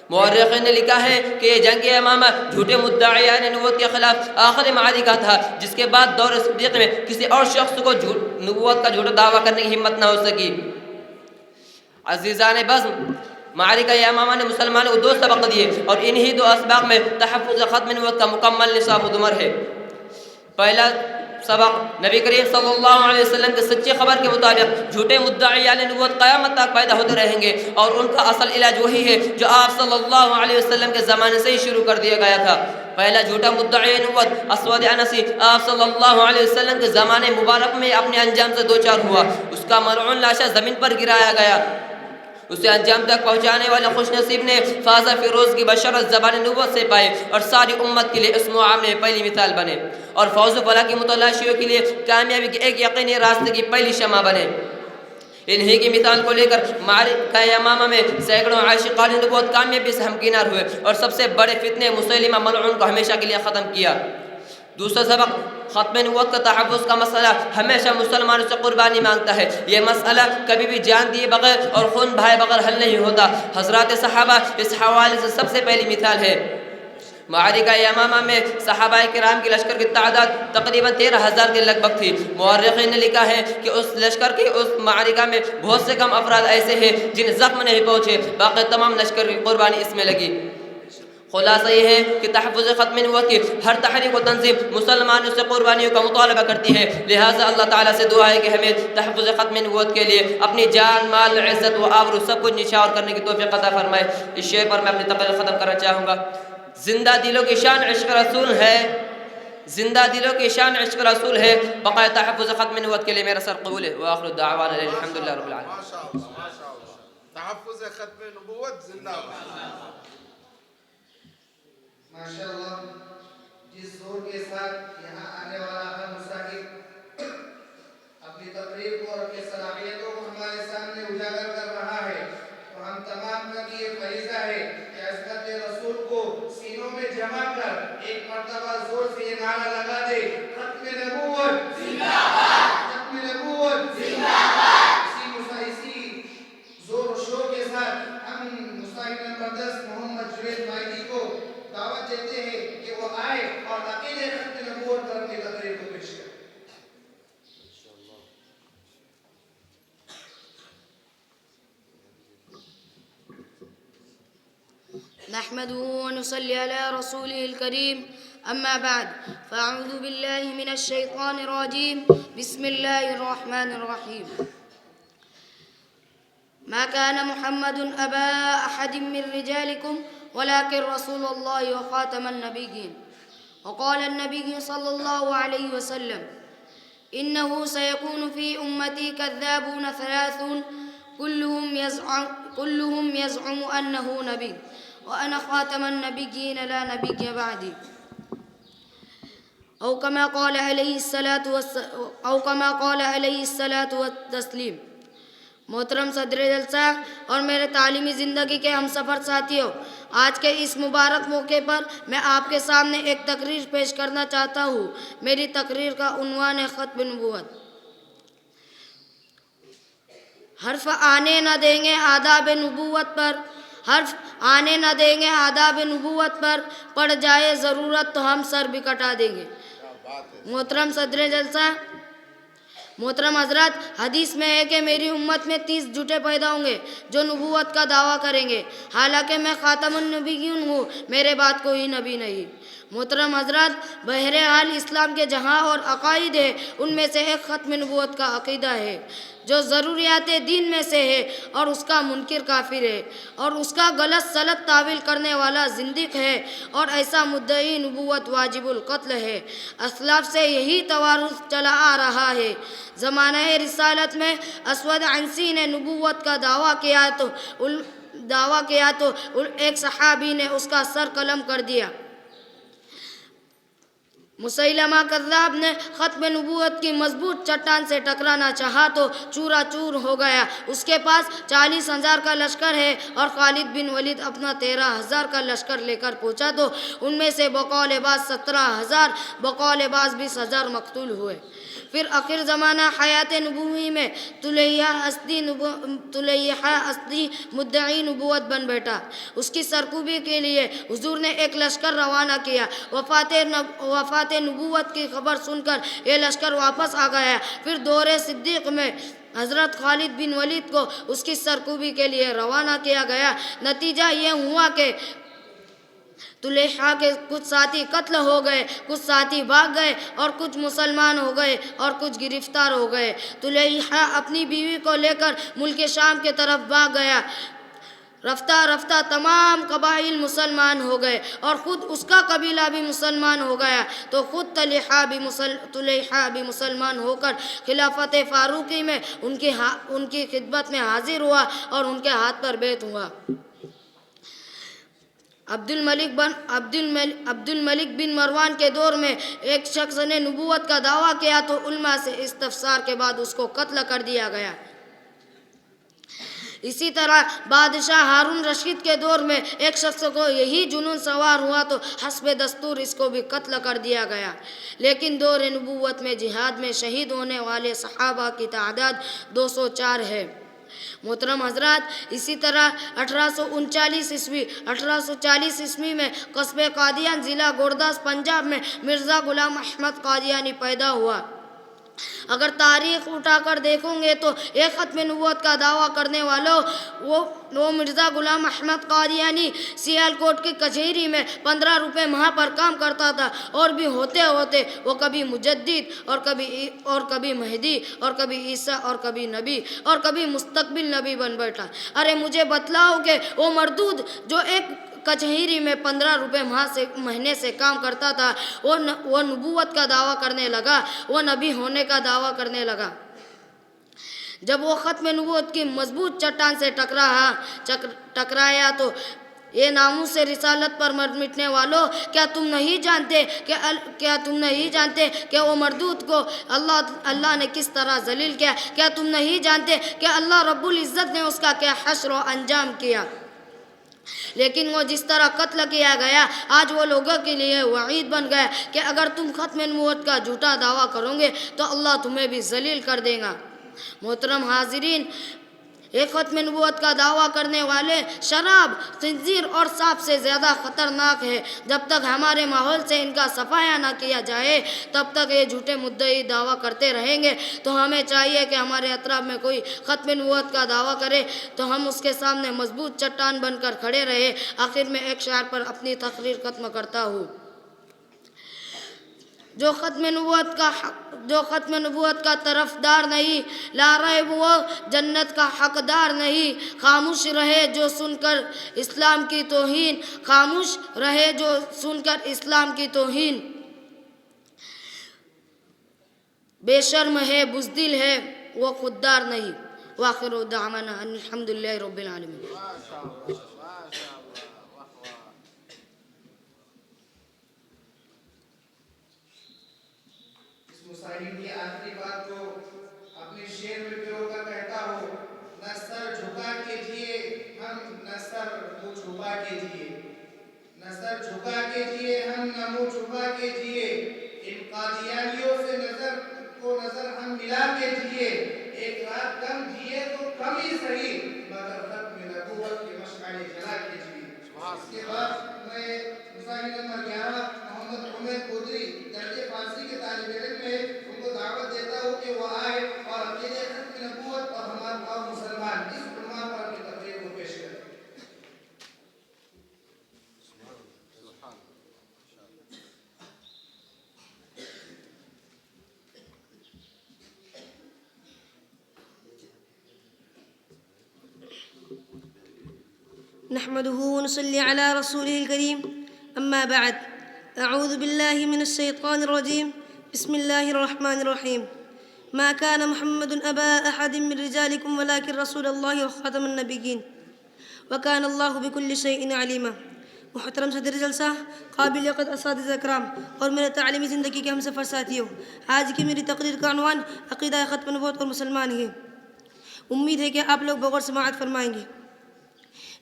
مورخین نے لکھا ہے کہ یہ جنگ یمامہ جھوٹے مدعیان نبوت کے خلاف آخری معرکہ تھا جس کے بعد دور صدیق میں کسی اور شخص کو نبوت کا جھوٹا دعویٰ کرنے کی ہمت نہ ہو سکی۔ عزیزان بزم، معرکہ یمامہ نے مسلمانوں کو 2 سبق دیے اور انہی 2 اسباق میں تحفظ ختم نبوت کا مکمل نصاب و دمر ہے۔ پہلا سبق، نبی کریم صلی اللہ علیہ وسلم کے سچی خبر کے مطابق جھوٹے مدعیان نبوت قیامت تک پیدا ہوتے رہیں گے اور ان کا اصل علاج وہی ہے جو آپ صلی اللہ علیہ وسلم کے زمانے سے ہی شروع کر دیا گیا تھا۔ پہلا جھوٹا مدعی نبوت اسود انسی آپ صلی اللہ علیہ وسلم کے زمانے مبارک میں اپنے انجام سے دوچار ہوا، اس کا ملعون لاشا زمین پر گرایا گیا۔ اسے انجام تک پہنچانے والے خوش نصیب نے فاضہ فیروز کی بشارت زبان نبوت سے پائے اور ساری امت کے لیے اس معاملے میں پہلی مثال بنے اور فوز و فلاح کی متلاشیوں کے لیے کامیابی کے ایک یقینی راستے کی پہلی شمع بنے۔ انہی کی مثال کو لے کر معرکہ یمامہ میں سینکڑوں عاشقان نبوت کامیابی سے ہمکنار ہوئے اور سب سے بڑے فتنے مسیلمہ ملعون کو ہمیشہ کے لیے ختم کیا۔ دوسرا سبق، ختم نبوت کا تحفظ کا مسئلہ ہمیشہ مسلمانوں سے قربانی مانگتا ہے۔ یہ مسئلہ کبھی بھی جان دیے بغیر اور خون بہائے بغیر حل نہیں ہوتا۔ حضرات صحابہ اس حوالے سے سب سے پہلی مثال ہے۔ معرکہ یمامہ میں صحابہ کرام کی لشکر کی تعداد تقریباً 13,000 کے لگ بھگ تھی۔ مورخین نے لکھا ہے کہ اس لشکر کی اس معرکہ میں بہت سے کم افراد ایسے ہیں جن زخم نہیں پہنچے، باقی تمام لشکر کی قربانی اس میں لگی۔ خلاصہ یہ ہے کہ تحفظ ختم نبوت کی ہر تحریک و تنظیم مسلمانوں سے قربانیوں کا مطالبہ کرتی ہے، لہٰذا اللہ تعالیٰ سے دعا ہے کہ ہمیں تحفظ ختم نبوت کے لیے اپنی جان، مال، عزت و آبرو سب کچھ نچھاور کرنے کی توفیق عطا فرمائے۔ اس شعر پر میں اپنی تقریر ختم کرنا چاہوں گا۔ زندہ دلوں کی شان عشق رسول ہے، زندہ دلوں کی شان عشق رسول ہے، بقائے تحفظ ختم نبوت کے لیے میرا سر قبول ہے۔ وآخر دعوانا الحمدللہ رب العالمین۔ تحفظ ختم نبوت زندہ باد۔ ماشاءاللہ، جس زور کے ساتھ یہاں آنے والا ہر مصاحب اپنی تقریر کو اور اپنی صلاحیتوں کو ہمارے سامنے اجاگر کر رہا ہے تو ہم تمام کا بھی یہ فریضہ ہے کہ عظمت رسول کو سینوں میں جمع کر ایک مرتبہ زور سے یہ نعرہ لگا دے، ختم نبوت زندہ باد، ختم نبوت نحمده ونصلي على رسوله الكريم أما بعد فأعوذ بالله من الشيطان الرجيم بسم الله الرحمن الرحيم ما كان محمد أبا أحد من رجالكم ولكن رسول الله وخاتم النبيين وقال النبي صلى الله عليه وسلم إنه سيكون في أمتي كذابون ثلاثون كلهم يزعم أنه نبي وأنا خاتم النبيين لا نبي بعدي أو كما قال عليه الصلاة والتسلیم. محترم صدر جلسہ اور میرے تعلیمی زندگی کے ہم سفر ساتھیوں، آج کے اس مبارک موقع پر میں آپ کے سامنے ایک تقریر پیش کرنا چاہتا ہوں. میری تقریر کا عنوان ہے ختم نبوت. حرف آنے نہ دیں گے آداب نبوت پر، حرف آنے نہ دیں گے آداب نبوت پر، پڑ جائے ضرورت تو ہم سر بھی کٹا دیں گے. محترم صدر جلسہ، محترم حضرات، حدیث میں ہے کہ میری امت میں 30 جھوٹے پیدا ہوں گے جو نبوت کا دعویٰ کریں گے، حالانکہ میں خاتم النبیین ہوں، میرے بعد کوئی نبی نہیں. محترم حضرات، بہرحال اسلام کے جہاں اور عقائد ہے، ان میں سے ایک ختم نبوت کا عقیدہ ہے جو ضروریات دین میں سے ہے، اور اس کا منکر کافر ہے، اور اس کا غلط سلط تعویل کرنے والا زندیق ہے، اور ایسا مدعی نبوت واجب القتل ہے. اسلاف سے یہی توارث چلا آ رہا ہے. زمانہ رسالت میں اسود عنسی نے نبوت کا دعویٰ کیا تو ایک صحابی نے اس کا سر قلم کر دیا. مسیلمہ کذاب نے ختم نبوت کی مضبوط چٹان سے ٹکرانا چاہا تو چورا چور ہو گیا. اس کے پاس 40,000 کا لشکر ہے اور خالد بن ولید اپنا 13,000 کا لشکر لے کر پہنچا تو ان میں سے بقول بعض 17,000 بقول بعض 20,000 مقتول ہوئے. پھر آخر زمانہ حیات نبوی میں طلیحہ اسدی مدعی نبوت بن بیٹھا. اس کی سرکوبی کے لیے حضور نے ایک لشکر روانہ کیا. وفات نبوت کی خبر سن کر یہ لشکر واپس آ گیا. پھر دور صدیق میں حضرت خالد بن ولید کو اس کی سرکوبی کے لیے روانہ کیا گیا. نتیجہ یہ ہوا کہ طلیحہ کے کچھ ساتھی قتل ہو گئے، کچھ ساتھی بھاگ گئے، اور کچھ مسلمان ہو گئے اور کچھ گرفتار ہو گئے. طلیحہ اپنی بیوی کو لے کر ملک شام کے طرف بھاگ گیا. رفتہ رفتہ تمام قبائل مسلمان ہو گئے اور خود اس کا قبیلہ بھی مسلمان ہو گیا. تو خود طلیحہ بھی مسلمان ہو کر خلافت فاروقی میں ان کی خدمت میں حاضر ہوا اور ان کے ہاتھ پر بیعت ہوا. عبد الملک بن مروان کے دور میں ایک شخص نے نبوت کا دعویٰ کیا تو علماء سے استفسار کے بعد اس کو قتل کر دیا گیا. اسی طرح بادشاہ ہارون رشید کے دور میں ایک شخص کو یہی جنون سوار ہوا تو حسب دستور اس کو بھی قتل کر دیا گیا. لیکن دور نبوت میں جہاد میں شہید ہونے والے صحابہ کی تعداد 204 ہے. محترم حضرات، اسی طرح 1840 عیسوی میں قصبے قادیان ضلع گورداس پنجاب میں مرزا غلام احمد قادیانی پیدا ہوا. اگر تاریخ اٹھا کر دیکھوں گے تو ایک ختم نبوت کا دعویٰ کرنے والوں وہ مرزا غلام احمد قادیانی سیالکوٹ کی کچہری میں 15 روپے ماہ پر کام کرتا تھا، اور بھی ہوتے ہوتے وہ کبھی مجدد اور کبھی مہدی اور کبھی عیسیٰ اور کبھی نبی اور کبھی مستقبل نبی بن بیٹھا. ارے مجھے بتلاؤ کہ وہ مردود جو ایک کچہری میں 15 روپے مہینے سے کام کرتا تھا، وہ نبوت کا دعویٰ کرنے لگا، وہ نبی ہونے کا دعویٰ کرنے لگا. جب وہ ختم نبوت کی مضبوط چٹان سے ٹکرایا تو یہ ناموس سے رسالت پر مٹنے والوں، کیا تم نہیں جانتے کہ وہ مردود کو اللہ نے کس طرح ذلیل کیا؟ کیا تم نہیں جانتے کہ اللہ رب العزت نے اس کا کیا حشر و انجام کیا؟ لیکن وہ جس طرح قتل کیا گیا آج وہ لوگوں کے لیے وعید بن گیا کہ اگر تم ختم نبوت کا جھوٹا دعویٰ کرو گے تو اللہ تمہیں بھی ذلیل کر دے گا. محترم حاضرین، ایک ختم نبوت کا دعویٰ کرنے والے شراب، خنزیر اور سانپ سے زیادہ خطرناک ہے۔ جب تک ہمارے ماحول سے ان کا صفایا نہ کیا جائے تب تک یہ جھوٹے مدعی دعویٰ کرتے رہیں گے۔ تو ہمیں چاہیے کہ ہمارے اطراف میں کوئی ختم نبوت کا دعویٰ کرے تو ہم اس کے سامنے مضبوط چٹان بن کر کھڑے رہے۔ آخر میں ایک شعر پر اپنی تقریر ختم کرتا ہوں۔ جو ختم نبوت کا طرفدار نہیں، لا ریب وہ جنت کا حقدار نہیں۔ خاموش رہے جو سن کر اسلام کی توہین، خاموش رہے جو سن کر اسلام کی توہین۔ بے شرم ہے، بزدل ہے، وہ خوددار نہیں۔ وآخر دعوانا ان الحمدللہ رب العالمین۔ مصاحب کی آخری بات کو اپنے شعر میں پرو کر کہتا ہوں، نہ سر جھکا کے جیے ہم، نہ سر منہ چھپا کے جیے، نہ سر جھکا کے جیے ہم، نہ منہ چھپا کے جیے، ان قادیانیوں سے نظر ہم ملا کے جیے، ایک رات کم جیے تو کم ہی صحیح، مگر ختم نبوت کے مشعل جلا کے جیے۔ اس کے بعد میں مصاحب نمبر 11 محمد عمر قدری درجہ فارسی کے طالب علم میں ان کو دعوت دیتا ہوں کہ وہ آئے اور عقیدہ ختم نبوت اور ہمارا قوم مسلمان اس عنوان پر اپنی تقریر کو پیش کریں۔ نحمده ونصلي على رسوله الكريم أما بعد أعوذ بالله من الشيطان الرجيم بسم الله الرحمن الرحيم ما كان محمد أبا أحد من رجالكم ولكن رسول الله وخاتم النبيين وكان الله بكل شيء عليما۔ محترم صدر جلسہ، قابل قدر اساتذہ کرام اور میرے تعلیمی زندگی کے ہم سفر ساتھیوں، آج کی میری تقریر کا عنوان عقیدہ ختم نبوت اور مسلمان ہے۔ امید ہے کہ آپ لوگ بغور سماعت فرمائیں گے۔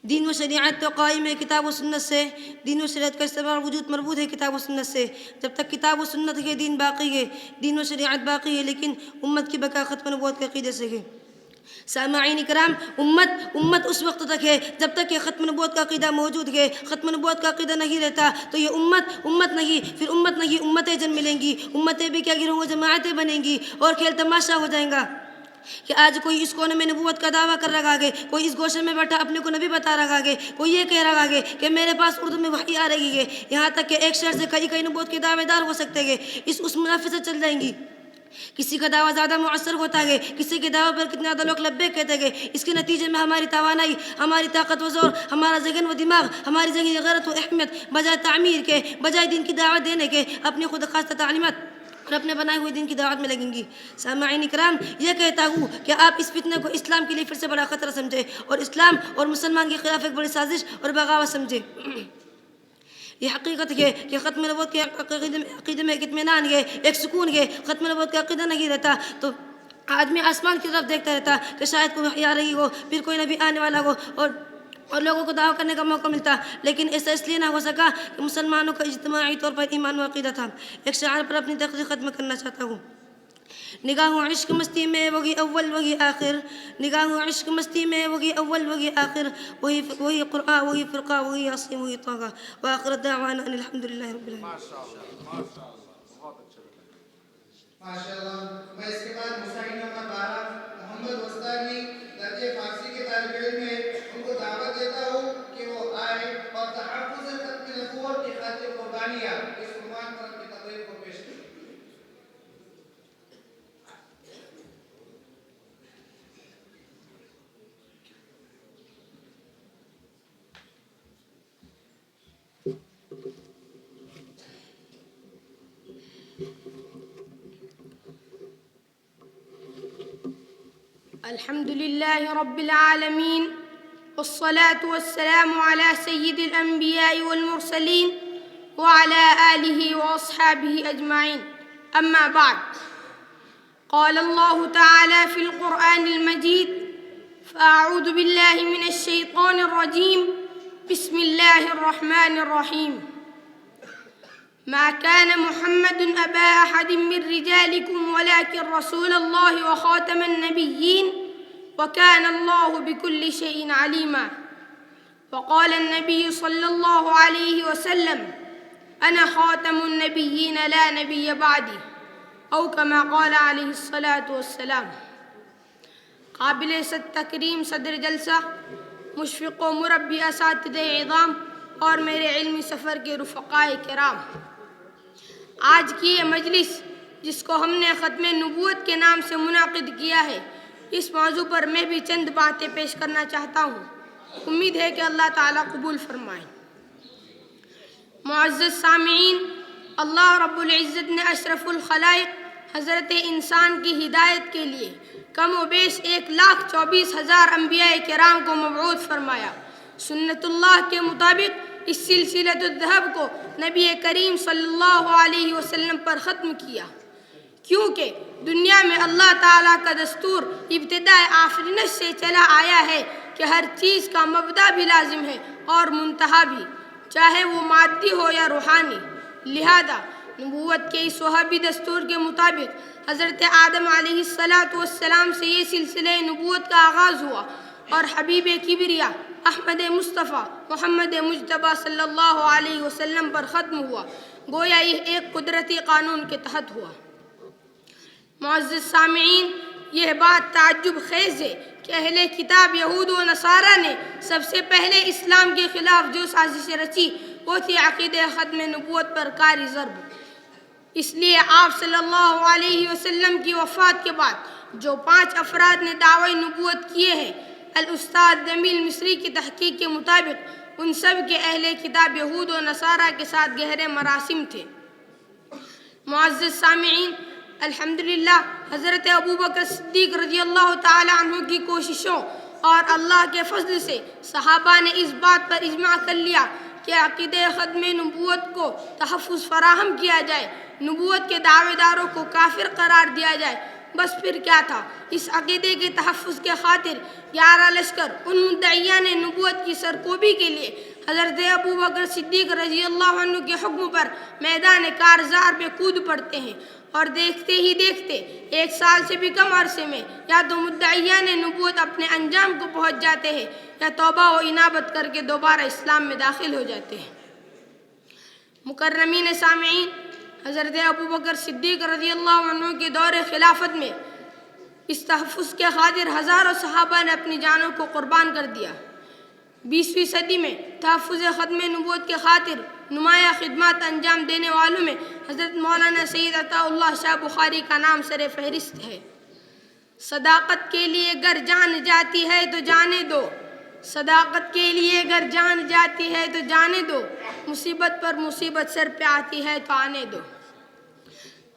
دین و شریعت تو قائم ہے کتاب و سنت سے، دین و شریعت کا استعمال وجود مربوط ہے کتاب و سنت سے۔ جب تک کتاب و سنت ہے دین باقی ہے، دین و شریعت باقی ہے، لیکن امت کی بقا ختم نبوت کے عقیدے سے ہے۔ سامعین کرام، امت اس وقت تک ہے جب تک کہ ختم نبوت کا عقیدہ موجود ہے۔ ختم نبوت کا عقیدہ نہیں رہتا تو یہ امت نہیں، امتیں جن ملیں گی، امتیں بھی کیا گروہ و جماعتیں بنیں گی اور کھیل تماشا ہو جائیں گا کہ آج کوئی اس کونے میں نبوت کا دعویٰ کر رہا ہے، کوئی اس گوشے میں بیٹھا اپنے کو نبی بتا رہا ہے، کوئی یہ کہہ رہا ہے کہ میرے پاس اردو میں وحی آ رہی ہے، یہاں تک کہ ایک شہر سے کئی نبوت کے دعوے دار ہو سکتے ہیں، اس منافع سے چل جائیں گی۔ کسی کا دعویٰ زیادہ مؤثر ہوتا ہے، کسی کے دعوے پر کتنے زیادہ لوگ لبیک کہتے ہیں، اس کے نتیجے میں ہماری توانائی، ہماری طاقت و زور، ہمارا ذہن و دماغ، ہماری ذہنی غیرت و اہمیت بجائے تعمیر کے، بجائے دین کی دعوت دینے کے، اپنی خود خواستہ تعلیمات اور اپنے بنائے ہوئے دین کی دعوت میں لگیں گی۔ سامعین کرام، یہ کہتا ہوں کہ آپ اس فتنہ کو اسلام کے لیے پھر سے بڑا خطرہ سمجھے اور اسلام اور مسلمان کے خلاف ایک بڑی سازش اور بغاوت سمجھے۔ یہ حقیقت ہے کہ ختم نبوت کے عقیدے میں ایک اطمینان ہے، ایک سکون ہے۔ ختم نبوت کا عقیدہ نہیں رہتا تو آدمی آسمان کی طرف دیکھتا رہتا کہ شاید کوئی وحی آ رہی ہو، پھر کوئی نبی آنے والا ہو اور لوگوں کو دعویٰ کرنے کا موقع ملتا، لیکن ایسا اس لیے نہ ہو سکا کہ مسلمانوں کا اجتماعی طور پر ایمان و عقیدہ تھا۔ ایک شعر پر اپنی تقریر ختم کرنا چاہتا ہوں۔ نگاہوں عشق مستی میں وہی اول وہی آخر، نگاہوں عشق مستی میں وہی اول وہی آخر، وہی قرآن وہی فرقہ وہی عاصم وہی طاغہ، وآخر دعوانا ان الحمدللہ رب العالمین۔ ماشاءاللہ۔ میں اس کے بعد مصاحب نمبر 12 محمد وسطانی درجہ فارسی کے طالب علم میں ان کو دعوت دیتا ہوں کہ وہ آئے اور تحفظ ختم نبوت کی خاطر قربانیاں اس عنوان پر اپنی تقریر کو پیش کریں۔ الحمد لله رب العالمين والصلاة والسلام على سيد الأنبياء والمرسلين وعلى آله وأصحابه أجمعين، أما بعد، قال الله تعالى في القرآن المجيد: فأعوذ بالله من الشيطان الرجيم، بسم الله الرحمن الرحيم. ما كان محمد أبا أحد من رجالكم ولكن رسول الله وخاتم النبيين وكان الله بكل شيء عليما. وقال النبي صلى الله عليه وسلم أنا خاتم النبيين لا نبي بعدي أو كما قال عليه الصلاة والسلام. قابل صد تکریم صدر جلسہ، مشفق و مربی اساتذہ اعظام اور میرے علمی سفر کے رفقائے کرام، آج کی یہ مجلس جس کو ہم نے ختم نبوت کے نام سے منعقد کیا ہے، اس موضوع پر میں بھی چند باتیں پیش کرنا چاہتا ہوں. امید ہے کہ اللہ تعالیٰ قبول فرمائیں. معزز سامعین، اللہ رب العزت نے اشرف الخلائق حضرت انسان کی ہدایت کے لیے کم و بیش 1,24,000 انبیاء کرام کو مبعوث فرمایا. سنت اللہ کے مطابق اس سلسلۃ الذہب کو نبی کریم صلی اللہ علیہ وسلم پر ختم کیا، کیونکہ دنیا میں اللہ تعالیٰ کا دستور ابتداء آفرینش سے چلا آیا ہے کہ ہر چیز کا مبدا بھی لازم ہے اور منتہا بھی، چاہے وہ مادی ہو یا روحانی. لہذا نبوت کے اس وہابی دستور کے مطابق حضرت آدم علیہ السلام سے یہ سلسلہ نبوت کا آغاز ہوا اور حبیب کبریا احمد مصطفیٰ محمد مجتبیٰ صلی اللہ علیہ وسلم پر ختم ہوا. گویا یہ ایک قدرتی قانون کے تحت ہوا. معزز سامعین، یہ بات تعجب خیز ہے کہ اہل کتاب یہود و نصارہ نے سب سے پہلے اسلام کے خلاف جو سازش رچی وہ تھی عقیدہ ختم نبوت پر کاری ضرب. اس لیے آپ صلی اللہ علیہ وسلم کی وفات کے بعد جو 5 افراد نے دعوی نبوت کیے ہیں، الاستاذ جمیل مصری کی تحقیق کے مطابق ان سب کے اہل کتاب یہود و نصارہ کے ساتھ گہرے مراسم تھے. معزز سامعین، الحمدللہ حضرت ابوبکر صدیق رضی اللہ تعالی عنہ کی کوششوں اور اللہ کے فضل سے صحابہ نے اس بات پر اجماع کر لیا کہ عقیدہ ختم نبوت کو تحفظ فراہم کیا جائے، نبوت کے دعوے داروں کو کافر قرار دیا جائے. بس پھر کیا تھا، اس عقیدے کے تحفظ کے خاطر 11 لشکر ان مدعیان نبوت کی سرکوبی کے لیے حضرت ابوبکر صدیق رضی اللہ عنہ کے حکم پر میدان کارزار میں کود پڑتے ہیں، اور دیکھتے ہی دیکھتے 1 سال سے بھی کم عرصے میں یا تو مدعیان نبوت اپنے انجام کو پہنچ جاتے ہیں یا توبہ و انابت کر کے دوبارہ اسلام میں داخل ہو جاتے ہیں. مکرمین سامعین، حضرت ابوبکر صدیق رضی اللہ عنہ کے دور خلافت میں اس تحفظ کے خاطر ہزاروں صحابہ نے اپنی جانوں کو قربان کر دیا. 20ویں صدی میں تحفظ ختم نبوت کے خاطر نمایاں خدمات انجام دینے والوں میں حضرت مولانا سید عطا اللہ شاہ بخاری کا نام سر فہرست ہے. صداقت کے لیے گر جان جاتی ہے تو جانے دو، صداقت کے لیے گر جان جاتی ہے تو جانے دو، مصیبت پر مصیبت سر پہ آتی ہے تو آنے دو.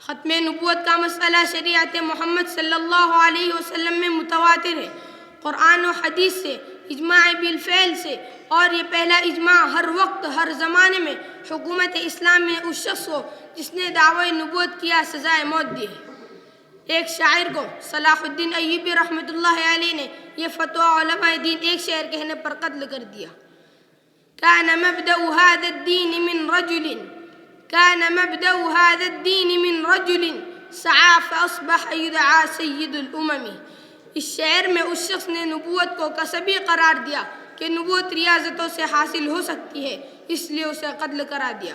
ختم نبوت کا مسئلہ شریعت محمد صلی اللہ علیہ وسلم میں متواتر ہے، قرآن و حدیث سے، اجماع بالفعل سے، اور یہ پہلا اجماع ہر وقت ہر زمانے میں حکومت اسلام میں اس شخص کو جس نے دعوی نبوت کیا سزائے موت دی ہے. ایک شاعر کو صلاح الدین ایوبی رحمۃ اللہ علیہ نے یہ فتویٰ علماء دین ایک شعر کہنے پر قتل کر دیا. كان مبدأ هذا الدين من رجل كان مبدأ هذا الدين من رجل سعى فأصبح يدعى سيد الأمم. اس شعر میں اس شخص نے نبوت کو کسبی قرار دیا کہ نبوت ریاضتوں سے حاصل ہو سکتی ہے، اس لیے اسے قتل کرا دیا.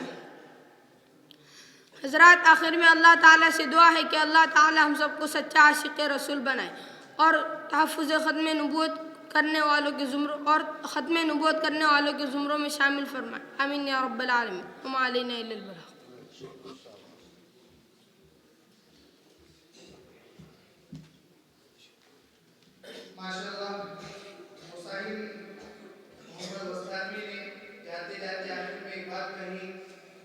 حضرات، آخر میں اللہ تعالیٰ سے دعا ہے کہ اللہ تعالیٰ ہم سب کو سچا عاشق رسول بنائے اور تحفظ ختم نبوت کرنے والوں کے زمروں میں شامل فرمائے. آمین یا رب العالمین. وما علینا الا البلاغ. ماشاءاللہ مصاحب محمد وسطانوی نے جاتے جاتے آخر میں ایک بات کہی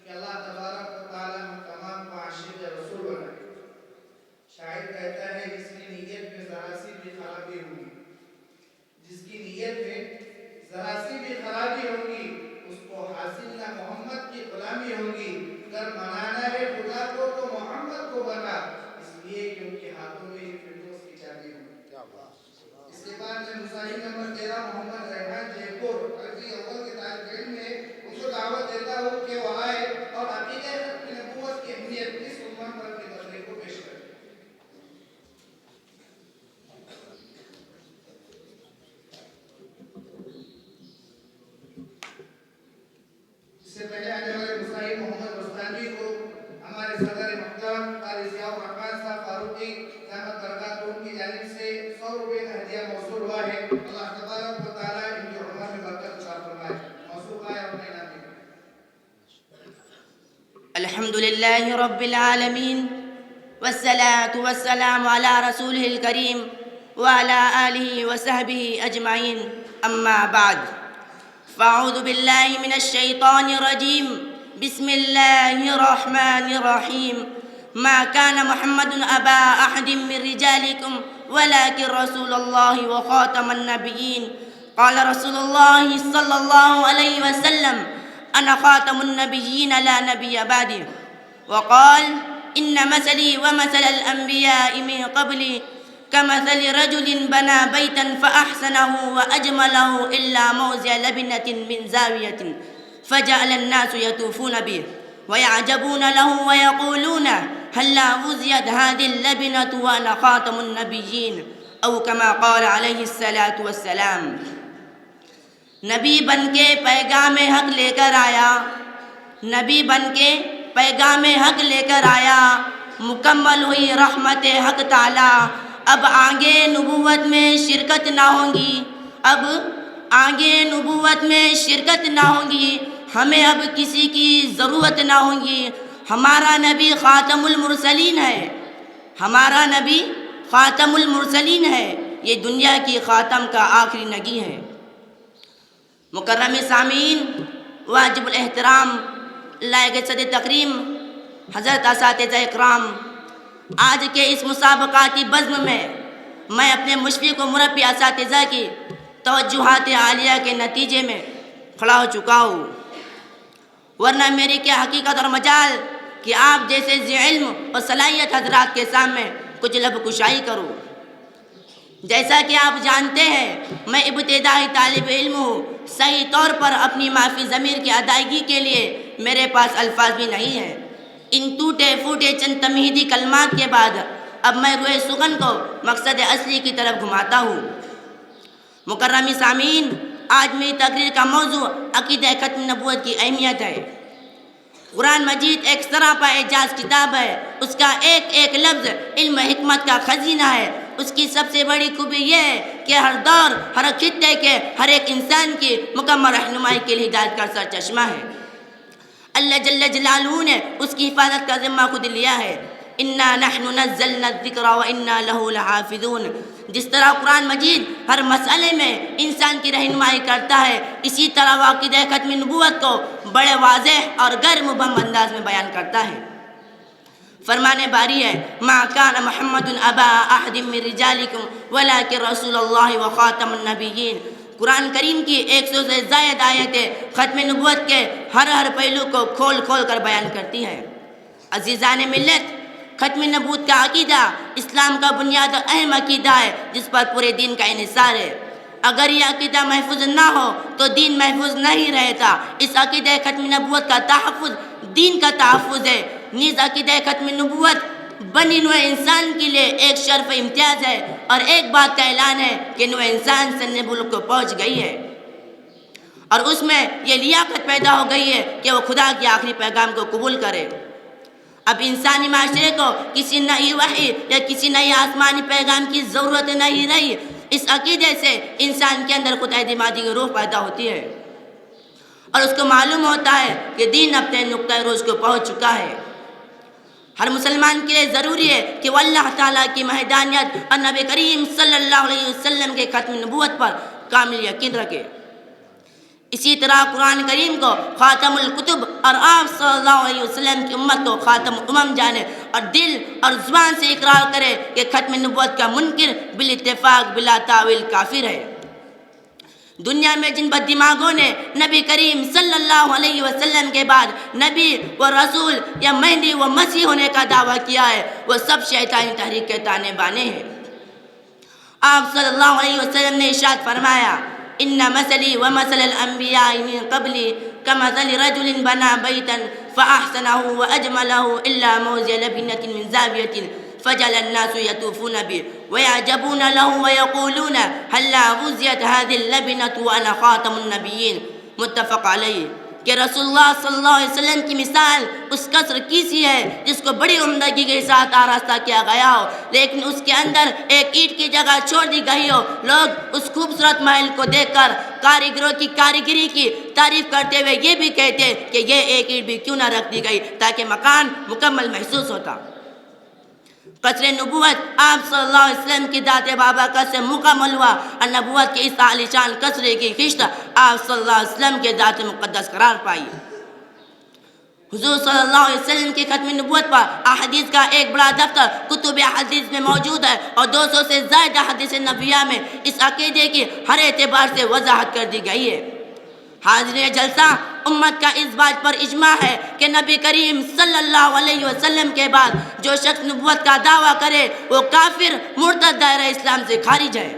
کہ اللہ تبارک و تعالی ہم تمام کو عاشق رسول بنائے. شاعر کہتا ہے جس کی نیت میں ذرا سی بھی خرابی ہوگی، جس کی نیت میں ذرا سی بھی خرابی ہوگی اس کو حاصل نہ محمد کی غلامی ہوگی. اگر منانا ہے خدا کو تو محمد کو بنا، اس لیے کہ ان کے ہاتھوں میں یہ فردوس کی چابی ہوگی. اس کے بعد میں مصاحب نمبر 13 محمد ریحان جے پور عربی اول کے طالب علم میں ان کو دعوت دیتا ہوں کہ وہ آئے اور عقیدہ ختم نبوت کی اہمیت اس عنوان پر اپنی تقریر کو پیش کریں. ہدیہ موصول ہوا ہے. اللہ تبارک و تعالیٰ ان کی عمر میں برکت عطا فرمائے. موصول آیا اور انعام دے. الحمد لله رب العالمين والصلاة والسلام على رسوله الكريم وعلى آله وصحبه أجمعين أما بعد فأعوذ بالله من الشيطان الرجيم بسم الله الرحمن الرحيم ما كان محمد أبا أحد من رجالكم ولكن رسول الله وخاتم النبيين قال رسول الله صلى الله عليه وسلم أنا خاتم النبيين لا نبي بعدي وقال إن مثلي ومثل الأنبياء من قبلي كمثل رجل بنى بيتا فأحسنه وأجمله إلا موضع لبنة من زاوية فجعل الناس يطوفون به ويعجبون له ويقولون هلا وزيت هذه اللبنة وأنا خاتم النبيين أو كما قال عليه الصلاة والسلام. نبی بن کے پیغام حق لے کر آیا، نبی بن کے پیغام حق لے کر آیا، مکمل ہوئی رحمت حق تعالی. اب آگے نبوت میں شرکت نہ ہوں گی، اب آگے نبوت میں شرکت نہ ہوں گی، ہمیں اب کسی کی ضرورت نہ ہوں گی. ہمارا نبی خاتم المرسلین ہے، ہمارا نبی خاتم المرسلین ہے، یہ دنیا کی خاتم کا آخری نبی ہے. مکرم سامعین، واجب الاحترام، لائق صدر تکریم حضرت اساتذہ اکرام، آج کے اس مسابقاتی بزم میں میں اپنے مشفق و مربی اساتذہ کی توجہات عالیہ کے نتیجے میں کھڑا ہو چکا ہوں، ورنہ میری کیا حقیقت اور مجال کہ آپ جیسے ذی علم اور صلاحیت حضرات کے سامنے کچھ لب کشائی کروں. جیسا کہ آپ جانتے ہیں میں ابتدائی طالب علم ہوں، صحیح طور پر اپنی معافی ضمیر کی ادائیگی کے لیے میرے پاس الفاظ بھی نہیں ہیں. ان ٹوٹے پھوٹے چند تمہیدی کلمات کے بعد اب میں روئے سخن کو مقصد اصلی کی طرف گھماتا ہوں. مکرمی سامعین، آج میری تقریر کا موضوع عقیدہ ختم نبوت کی اہمیت ہے. قرآن مجید ایک سراپا اعجاز کتاب ہے، اس کا ایک ایک لفظ علم حکمت کا خزینہ ہے. اس کی سب سے بڑی خوبی یہ ہے کہ ہر دور، ہر خطے کے ہر ایک انسان کی مکمل رہنمائی کے لیے ہدایت کا سرچشمہ ہے. اللہ جل جلالہ نے اس کی حفاظت کا ذمہ خود لیا ہے. انا نحن نزلنا الذکر وانا له لحافظون. جس طرح قرآن مجید ہر مسئلے میں انسان کی رہنمائی کرتا ہے، اسی طرح وہ عقیدہ ختم نبوت کو بڑے واضح اور غیر مبہم انداز میں بیان کرتا ہے. فرمانے باری ہے ما کان محمد ابا احد من رجالکم ولکن رسول اللہ وخاتم النبیین. قرآن کریم کی 100 سے زائد آیتیں ختم نبوت کے ہر پہلو کو کھول کھول کر بیان کرتی ہیں. عزیزان ملت، ختم نبوت کا عقیدہ اسلام کا بنیاد و اہم عقیدہ ہے جس پر پورے دین کا انحصار ہے. اگر یہ عقیدہ محفوظ نہ ہو تو دین محفوظ نہیں رہتا. اس عقیدہ ختم نبوت کا تحفظ دین کا تحفظ ہے. نیز عقیدہ ختم نبوت بنی نوع انسان کے لیے ایک شرف امتیاز ہے اور ایک بات کا اعلان ہے کہ نوع انسان سن بلوغ کو پہنچ گئی ہے اور اس میں یہ لیاقت پیدا ہو گئی ہے کہ وہ خدا کے آخری پیغام کو قبول کرے. اب انسانی معاشرے کو کسی نئی وحی یا کسی نئی آسمانی پیغام کی ضرورت نہیں رہی. اس عقیدے سے انسان کے اندر خود اعتمادی کی روح پیدا ہوتی ہے اور اس کو معلوم ہوتا ہے کہ دین اپنے نقطۂ روز کو پہنچ چکا ہے. ہر مسلمان کے لیے ضروری ہے کہ وہ اللہ تعالیٰ کی وحدانیت اور نبی کریم صلی اللہ علیہ وسلم کے ختم نبوت پر کامل یقین رکھے. اسی طرح قرآن کریم کو خاتم الکتب اور آپ صلی اللہ علیہ وسلم کی امت کو خاتم الامم جانے اور دل اور زبان سے اقرار کرے کہ ختم نبوت کا منکر بالاتفاق بلا تعویل کافر ہے. دنیا میں جن بد دماغوں نے نبی کریم صلی اللہ علیہ وسلم کے بعد نبی و رسول یا مہدی و مسیح ہونے کا دعویٰ کیا ہے وہ سب شیطانی تحریک کے تانے بانے ہیں. آپ صلی اللہ علیہ وسلم نے ارشاد فرمایا ان مثلی و مثل الانبیاء من قبلی کمثل رجل بنا بیتا فاحسنه واجمله الا موضع لبنة من زاویة فجعل الناس يطوفون به ويعجبون له ويقولون هلا وزيت هذه اللبنة وانا خاتم النبيين. متفق علیہ. کہ رسول اللہ صلی اللہ علیہ وسلم کی مثال اس قصر کی سی ہے جس کو بڑی عمدگی کے ساتھ آراستہ کیا گیا ہو، لیکن اس کے اندر ایک اینٹ کی جگہ چھوڑ دی گئی ہو۔ لوگ اس خوبصورت محل کو دیکھ کر کاریگروں کی کاریگری کی تعریف کرتے ہوئے یہ بھی کہتے کہ یہ ایک اینٹ بھی کیوں نہ رکھ دی گئی تاکہ مکان مکمل محسوس ہوتا۔ قصر نبوت آپ صلی اللہ علیہ وسلم کی ذات بابرکہ سے مکمل ہوا اور نبوت کے اس عالیشان قصر کی خشت آپ صلی اللہ علیہ وسلم کے ذات مقدس قرار پائی۔ حضور صلی اللہ علیہ وسلم کی ختم نبوت پر احادیث کا ایک بڑا دفتر کتب حدیث میں موجود ہے اور 200 سے زائد حدیث نبویہ میں اس عقیدے کی ہر اعتبار سے وضاحت کر دی گئی ہے۔ حاضرین جلسہ، امت کا اس بات پر اجماع ہے کہ نبی کریم صلی اللہ علیہ وسلم کے بعد جو شخص نبوت کا دعویٰ کرے وہ کافر مرتد دائرہ اسلام سے خارج ہے۔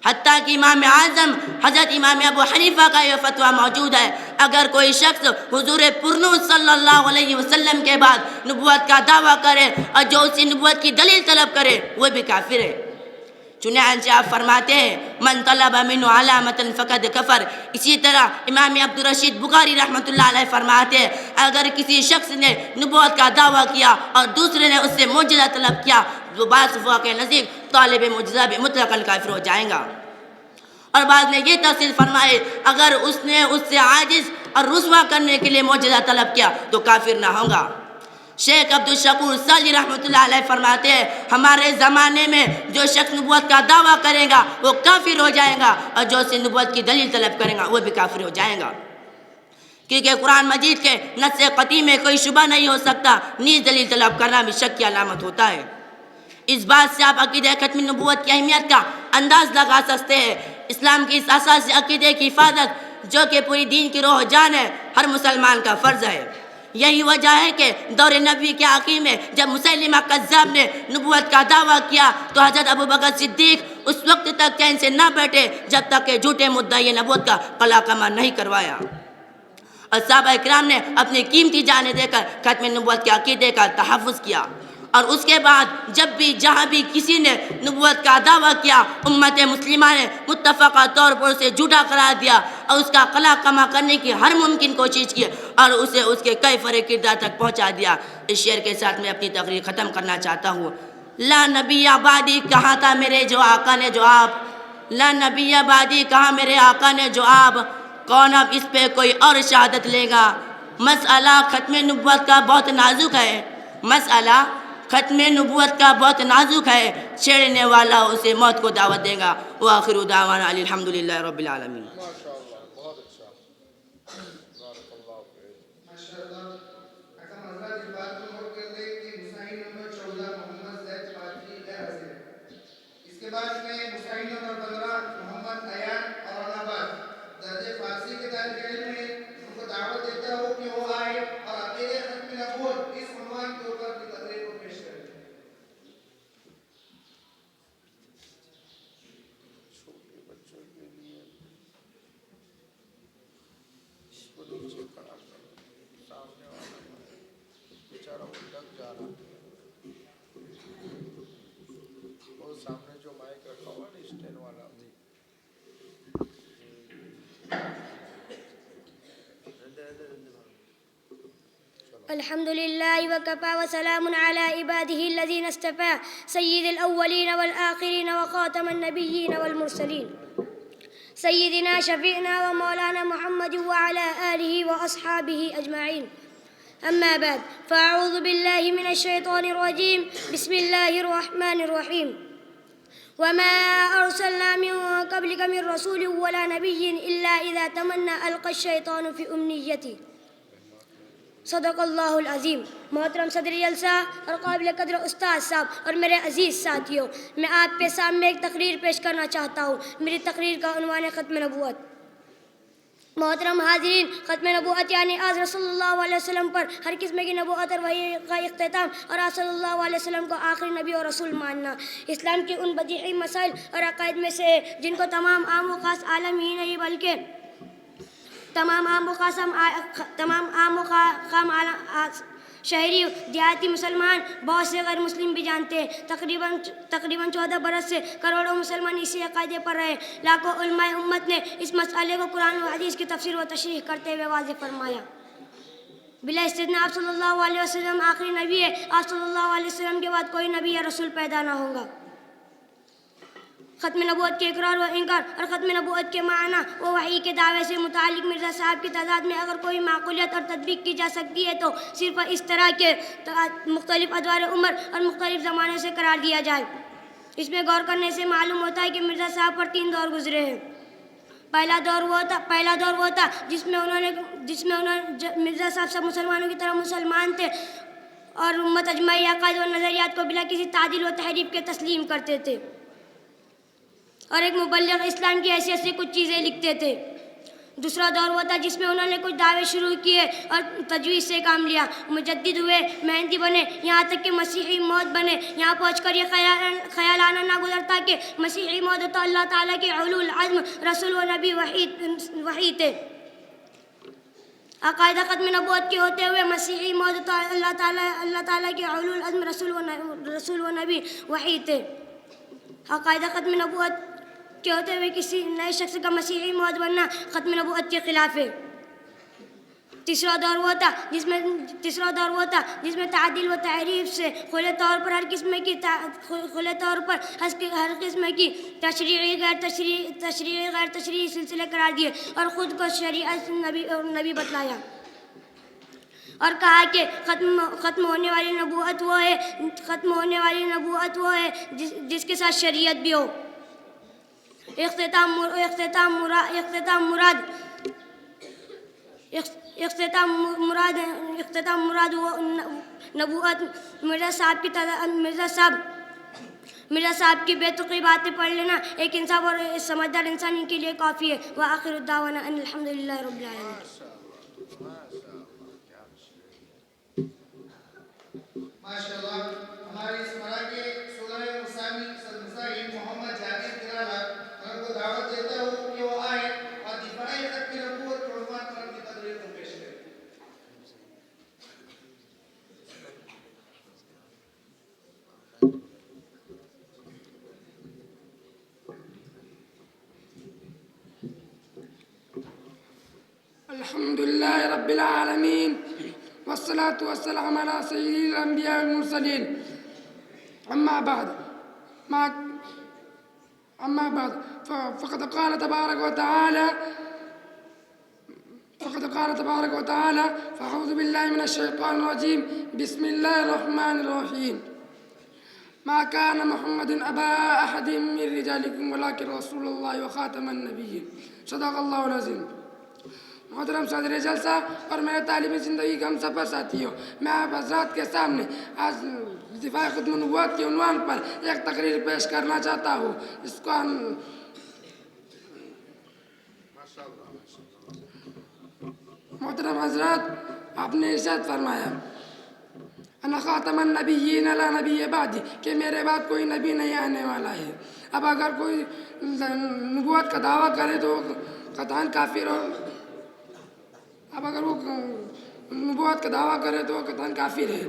حتیٰ کہ امام اعظم حضرت امام ابو حنیفہ کا یہ فتویٰ موجود ہے، اگر کوئی شخص حضور پرنور صلی اللہ علیہ وسلم کے بعد نبوت کا دعویٰ کرے اور جو اسی نبوت کی دلیل طلب کرے وہ بھی کافر ہے۔ چنانچہ آپ فرماتے ہیں من طلب منہ علامۃ فقد کفر۔ اسی طرح امام عبدالرشید بخاری رحمۃ اللہ علیہ فرماتے ہیں اگر کسی شخص نے نبوت کا دعویٰ کیا اور دوسرے نے اس سے معجزہ طلب کیا تو بعض فقہاء کے نزدیک طالب معجزہ بھی مطلقاً کافر ہو جائیں گا۔ اور بعض نے یہ تفصیل فرمائے اگر اس نے اس سے عاجز اور رسوا کرنے کے لیے معجزہ طلب کیا تو کافر نہ ہوگا۔ شیخ عبدالشکور سعدی رحمۃ اللہ علیہ فرماتے ہیں ہمارے زمانے میں جو شخص نبوت کا دعویٰ کرے گا وہ کافر ہو جائے گا اور جو اسے نبوت کی دلیل طلب کرے گا وہ بھی کافر ہو جائے گا، کیونکہ قرآن مجید کے نص قطعی میں کوئی شبہ نہیں ہو سکتا، نیز دلیل طلب کرنا بھی شک کی علامت ہوتا ہے۔ اس بات سے آپ عقیدہ ختم نبوت کی اہمیت کا انداز لگا سکتے ہیں۔ اسلام کی اس اساسی عقیدے کی حفاظت جو کہ پوری دین کی روح جان ہے ہر مسلمان کا فرض ہے۔ یہی وجہ ہے کہ دور نبی کے آخر میں جب مسیلمہ کذاب نے نبوت کا دعویٰ کیا تو حضرت ابوبکر صدیق اس وقت تک چین سے نہ بیٹھے جب تک کہ جھوٹے مدعی نبوت کا قلع کما نہیں کروایا، اور صحابہ کرام نے اپنی قیمتی جانیں دے کر ختم نبوت کے عقیدے کا تحفظ کیا۔ اور اس کے بعد جب بھی جہاں بھی کسی نے نبوت کا دعویٰ کیا امت مسلمہ نے متفقہ طور پر اسے جھوٹا قرار دیا اور اس کا قلع کما کرنے کی ہر ممکن کوشش کی اور اسے اس کے کئی فرے کردار تک پہنچا دیا۔ اس شعر کے ساتھ میں اپنی تقریر ختم کرنا چاہتا ہوں۔ لا نبی آبادی کہا تھا میرے جو آقا نے جو آپ، لا نبی آبادی کہا میرے آقا نے جو آپ، کون اب اس پہ کوئی اور شہادت لے گا؟ مسئلہ ختم نبوت کا بہت نازک ہے، مسئلہ ختم نبوت کا بہت نازک ہے، چھیڑنے والا اسے موت کو دعوت دے گا۔ وآخر دعوانا الحمدللہ رب العالمین۔ اس کے بعد میں مسائل نمبر 15 محمد ایان اور آباد درجے فارسی کے طالب علم میں ان کو دعوت دیتا ہوں کہ وہ آئے اور عقیدہ ختم نبوت اس عنوان کے اوپر اپنی تقریر کو پیش کریں۔ چھوٹے بچوں کے لیے اس کو نیچے کھڑا کرو، سامنے والا بیچارہ وہ لگ جا رہا ہے، وہ سامنے جو مائک رکھا ہوا نا اسٹینڈ والا الحمد لله وكفى وسلام على عباده الذين اصطفى سيد الأولين والآخرين وخاتم النبيين والمرسلين سيدنا شفيعنا ومولانا محمد وعلى آله وأصحابه أجمعين. أما بعد فأعوذ بالله من الشيطان الرجيم. بسم الله الرحمن الرحيم. وما أرسلنا من قبلك من رسول ولا نبي إلا إذا تمنى ألقى الشيطان في أمنيته. صدق اللہ العظیم. محترم صدر جلسہ اور قابل قدر استاد صاحب اور میرے عزیز ساتھیوں، میں آپ کے سامنے ایک تقریر پیش کرنا چاہتا ہوں۔ میری تقریر کا عنوان ہے ختم نبوت۔ محترم حاضرین، ختم نبوت یعنی آج رسول اللہ علیہ وسلم پر ہر قسم کی نبوت اور وحی کا اختتام اور آپ صلی اللہ علیہ وسلم کو آخری نبی اور رسول ماننا۔ اسلام کے ان بدیہی مسائل اور عقائد میں سے جن کو تمام عام و خاص عالم ہی نہیں بلکہ تمام عام و خام شہری دیہاتی مسلمان بہت سے غیر مسلم بھی جانتے ہیں۔ تقریباً 14 برس سے کروڑوں مسلمان اسی عقیدے پر رہے۔ لاکھوں علماء امت نے اس مسئلے کو قرآن و حدیث کی تفسیر و تشریح کرتے ہوئے واضح فرمایا۔ بلا استثناء آپ صلی اللہ علیہ وسلم آخری نبی ہے۔ آپ صلی اللہ علیہ وسلم کے بعد کوئی نبی یا رسول پیدا نہ ہوگا۔ ختم نبوت کے اقرار و انکار اور ختم نبوت کے معنی و وحی کے دعوے سے متعلق مرزا صاحب کی تعداد میں اگر کوئی معقولیت اور تطبیق کی جا سکتی ہے تو صرف اس طرح کے مختلف ادوار عمر اور مختلف زمانے سے قرار دیا جائے۔ اس میں غور کرنے سے معلوم ہوتا ہے کہ مرزا صاحب پر 3 دور گزرے ہیں۔ پہلا دور وہ تھا جس میں مرزا صاحب سب مسلمانوں کی طرح مسلمان تھے اور امت اجماعی عقائد و نظریات کو بلا کسی تعدیل و تحریف کے تسلیم کرتے تھے اور ایک مبلغ اسلام کی حیثیت سے کچھ چیزیں لکھتے تھے۔ دوسرا دور وہ تھا جس میں انہوں نے کچھ دعوے شروع کیے اور تجویز سے کام لیا، مجدد ہوئے، محنتی بنے، یہاں تک کہ مسیحی موت بنے۔ یہاں پہنچ کر یہ خیال آنا نہ گزرتا کہ مسیحی موت تو اللہ تعالیٰ کے اولو العزم رسول و نبی وحی تھے۔ عقائدہ ختم نبوت کے ہوتے ہوئے مسیحی موت تو اللہ تعالیٰ کے اولو العزم رسول و نبی وحی تھے۔ عقائدہ ختم نبوت کے ہوتے ہوئے کسی نئے شخص کا مسیحی موت بننا ختم نبوت کے خلاف ہے۔ تیسرا دور وہ تھا جس میں تعدیل و تحریف سے کھلے طور پر ہر قسم کی تشریعی غیر تشریعی سلسلے قرار دیے اور خود کو شریعت نبی بتلایا اور کہا کہ ختم ہونے والی نبوت وہ ہے جس کے ساتھ شریعت بھی ہو۔ اختتام مراد وہ نبوت مرزا صاحب کی بے تقی باتیں پڑھ لینا ایک انصاف اور سمجھدار انسان کے لیے کافی ہے۔ وآخر الدعوانا ان الحمدللہ رب العالمین۔ ماشاءاللہ ہمارے اس مرا کے 16 مساہی محمد جاوید گرالا ان کو دعوت دیتا ہوں کہ وہ آئے اور دفاع ختم نبوت کے عنوان پر اپنی تقریر کو پیش کریں۔ الحمدللہ رب العالمین والصلاة والسلام على سيد الأنبياء والمرسلين أما بعد فقد قال تبارك وتعالى فأعوذ بالله من الشيطان الرجيم بسم الله الرحمن الرحيم ما كان محمد أبا أحد من رجالكم ولكن رسول الله وخاتم النبيين صدق الله العظيم۔ محترم صدر جلسہ اور میرے تعلیمی زندگی کے ہم سفر ساتھیوں، میں آپ حضرات کے سامنے آج دفاع ختم نبوت کے عنوان پر ایک تقریر پیش کرنا چاہتا ہوں۔ اس کو محترم حضرات، آپ نے ارشاد فرمایا انا خاتم النبیین لا نبی بعدی، کہ میرے بعد کوئی نبی نہیں آنے والا ہے۔ اب اگر کوئی نبوت کا دعویٰ کرے تو قطعاً کافر ہو، اب اگر وہ نبوت کا دعویٰ کرے تو قطعاً کافر ہے۔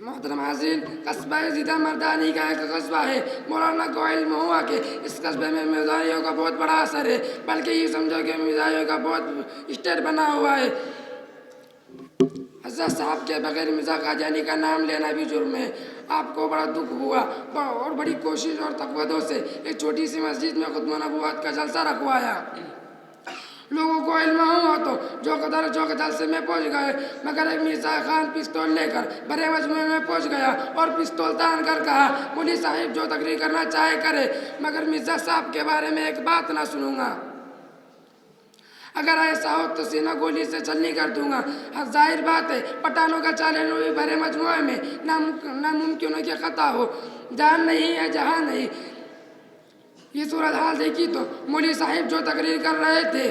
محترم حاضرین، قصبہ زیدہ مردانی کا ایک قصبہ ہے۔ مولانا کو علم ہوا کہ اس قصبے میں مزاحیوں کا بہت بڑا اثر ہے، بلکہ یہ سمجھو کہ مزاحیوں کا بہت اسٹیٹ بنا ہوا ہے۔ حضرت صاحب کے بغیر مرزا قادیانی کا نام لینا بھی جرم ہے۔ آپ کو بڑا دکھ ہوا اور بڑی کوشش اور تقویدوں سے ایک چھوٹی سی مسجد میں ختم نبوت کا جلسہ رکھوایا۔ لوگوں کو علم ہوا تو جو جلسے میں پہنچ گئے، مگر ایک مرزا خان پستول لے کر بڑے مجموعے میں پہنچ گیا اور پستول تان کر کہا مولوی صاحب جو تقریر کرنا چاہے کرے، مگر مرزا صاحب کے بارے میں ایک بات نہ سنوں گا، اگر ایسا ہو تو سینہ گولی سے چھلنی کر دوں گا۔ ظاہر بات ہے پٹھانوں کا چالن ہوئی بڑے مجموعے میں ناممکن ہو کہ خطا ہو، جان نہیں ہے جہاں نہیں۔ یہ صورتحال دیکھی تو مولوی صاحب جو تقریر کر رہے تھے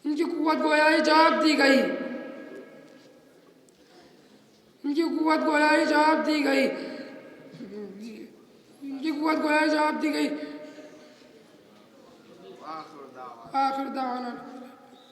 ان کی قوت گویائی جواب دی گئی، آخر دعوانا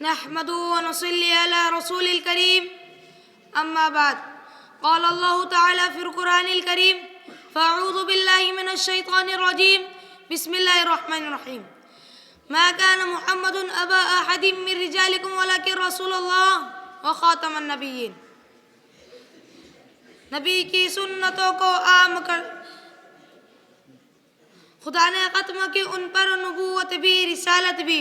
نحمده ونصلي على رسول الكريم أما بعد قال الله تعالى في القرآن الكريم فأعوذ بالله من الشيطان الرجيم بسم الله الرحمن الرحيم ما كان محمد أبا أحد من رجالكم ولكن رسول الله وخاتم النبيين نبی کی سنتوں کو عام کر خدا نے ختم کی ان پر نبوت بھی رسالت بھی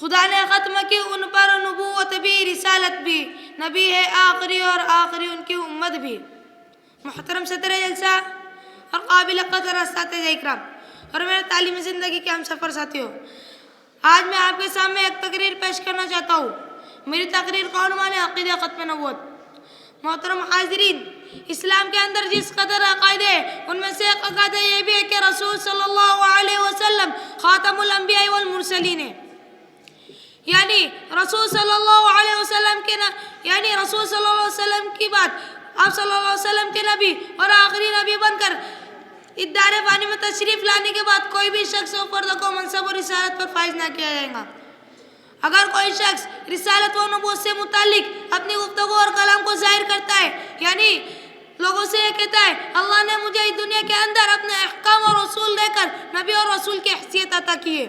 خدا نے ختم کی ان پر نبوت بھی رسالت بھی نبی ہے آخری اور آخری ان کی امت بھی محترم صدر جلسہ اور قابل قدر اساتذہ اکرام اور میرے تعلیمی زندگی کے ہم سفر ساتھیوں، آج میں آپ کے سامنے ایک تقریر پیش کرنا چاہتا ہوں۔ میری تقریر کا عنوان ہے عقیدہ ختم نبوت۔ محترم حاضرین، اسلام کے اندر جس قدر عقائد ہے ان میں سے ایک عقیدہ یہ بھی ہے کہ رسول صلی اللہ علیہ وسلم خاتم الانبیاء والمرسلین ہے، یعنی رسول صلی اللہ علیہ وسلم کی بات آپ صلی اللہ علیہ وسلم کے نبی اور آخری نبی بن کر ادارے فانی میں تشریف لانے کے بعد کوئی بھی شخص و فرد کو منصب و رسالت پر فائز نہ کیا جائے گا۔ اگر کوئی شخص رسالت و نبوت سے متعلق اپنی گفتگو اور کلام کو ظاہر کرتا ہے، یعنی لوگوں سے یہ کہتا ہے اللہ نے مجھے اس دنیا کے اندر اپنے احکام اور اصول دے کر نبی اور رسول کی حیثیت عطا کی ہے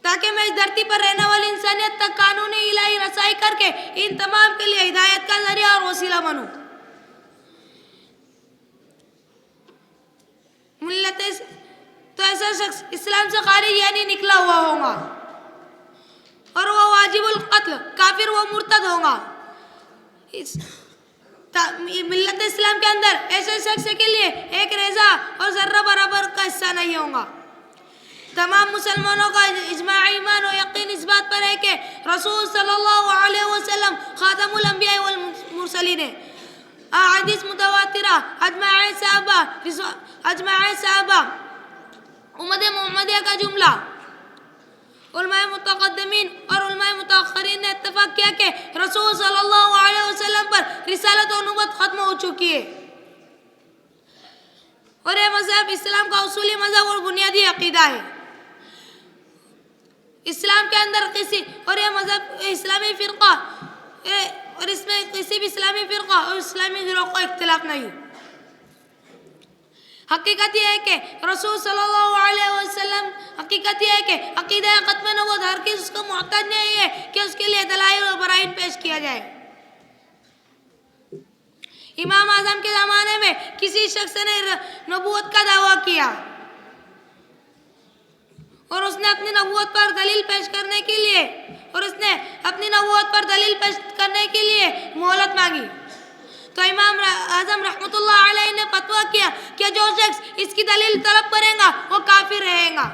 تاکہ میں اس دھرتی پر رہنے والی انسانیت تک قانونی الہی رسائی کر کے ان تمام کے لیے ہدایت کا ذریعہ اور وسیلہ بنوں۔ تو ایسا شخص اسلام سے خارج یعنی نکلا ہوا ہوگا اور وہ واجب القتل کافر و مرتد ہوگا۔ ملت اسلام کے اندر ایسے شخص کے لیے ایک ریزہ اور ذرہ برابر کا حصہ نہیں ہوگا۔ تمام مسلمانوں کا اجماعی ایمان و یقین اس بات پر ہے کہ رسول صلی اللہ علیہ وسلم خاتم الانبیاء والمرسلین ہے۔ احادیث متواترہ، اجماع صحابہ، امت محمدیہ کا جملہ، علماء متقدمین اور علماء متاخرین نے اتفاق کیا کہ رسول صلی اللہ علیہ وسلم پر رسالت و نبوت ختم ہو چکی ہے اور یہ مذہب اسلام کا اصولی مذہب اور بنیادی عقیدہ ہے۔ اسلام کے اندر اور یہ مذہب اسلامی فرقہ اور اس میں کسی بھی اسلامی فرقہ اور اسلامی گروہ کو اختلاف نہیں۔ حقیقت یہ ہے کہ رسول صلی اللہ علیہ وسلم عقیدہ ختم نبوت ہر کس کو محتاج نہیں ہے کہ اس کے لیے دلائل اور برائن پیش کیا جائے۔ امام اعظم کے زمانے میں کسی شخص نے نبوت کا دعویٰ کیا اور اس نے اپنی نبوت پر دلیل پیش کرنے کے لیے مہلت مانگی تو امام اعظم رحمۃ اللہ علیہ نے فتویٰ کیا کہ جو شخص اس کی دلیل طلب کرے گا وہ کافر رہے گا۔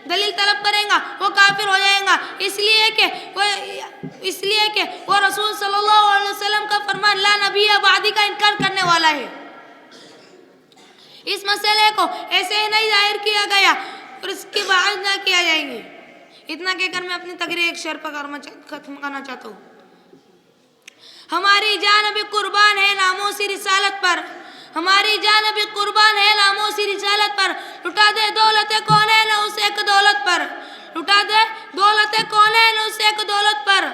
دلیل طلب کرے گا وہ کافر ہو جائے گا، اس لیے کہ وہ رسول صلی اللہ علیہ وسلم کا فرمان لا نبی بعدی کا انکار کرنے والا ہے۔ اس مسئلے کو ایسے ہی نہیں ظاہر کیا گیا اور اس کی بحث نہ کیا جائیں گی۔ اتنا کہہ کر میں اپنی تقریر ایک شعر پر ختم کرنا چاہتا ہوں۔ ہماری جان بھی قربان ہے ناموں سی رسالت پر، ہماری جان بھی قربان ہے ناموں سی رسالت پر، لٹا دے دولت کونین اس ایک دولت پر، لٹا دے دولت کونین اس ایک دولت پر،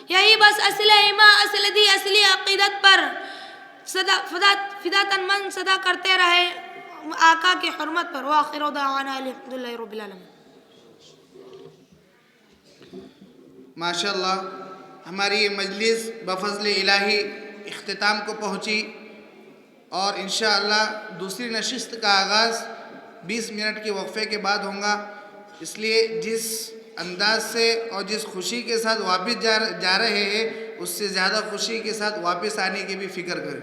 یہی بس اصل ایمان اصل دی اصلی عقیدت پر، فدا تن من صدا کرتے رہے آقا کی حرمت پر۔ وآخر دعوانا الحمدللہ رب العالمین۔ ماشاءاللہ ہماری یہ مجلس بفضل الہی اختتام کو پہنچی اور انشاءاللہ دوسری نشست کا آغاز 20 منٹ کے وقفے کے بعد ہوگا، اس لیے جس انداز سے اور جس خوشی کے ساتھ واپس جا رہے ہیں اس سے زیادہ خوشی کے ساتھ واپس آنے کی بھی فکر کریں.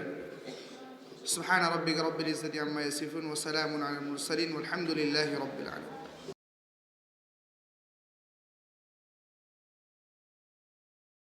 سبحان ربک رب العزت عما یصفون وسلام علی المرسلین والحمد للہ رب العالمین.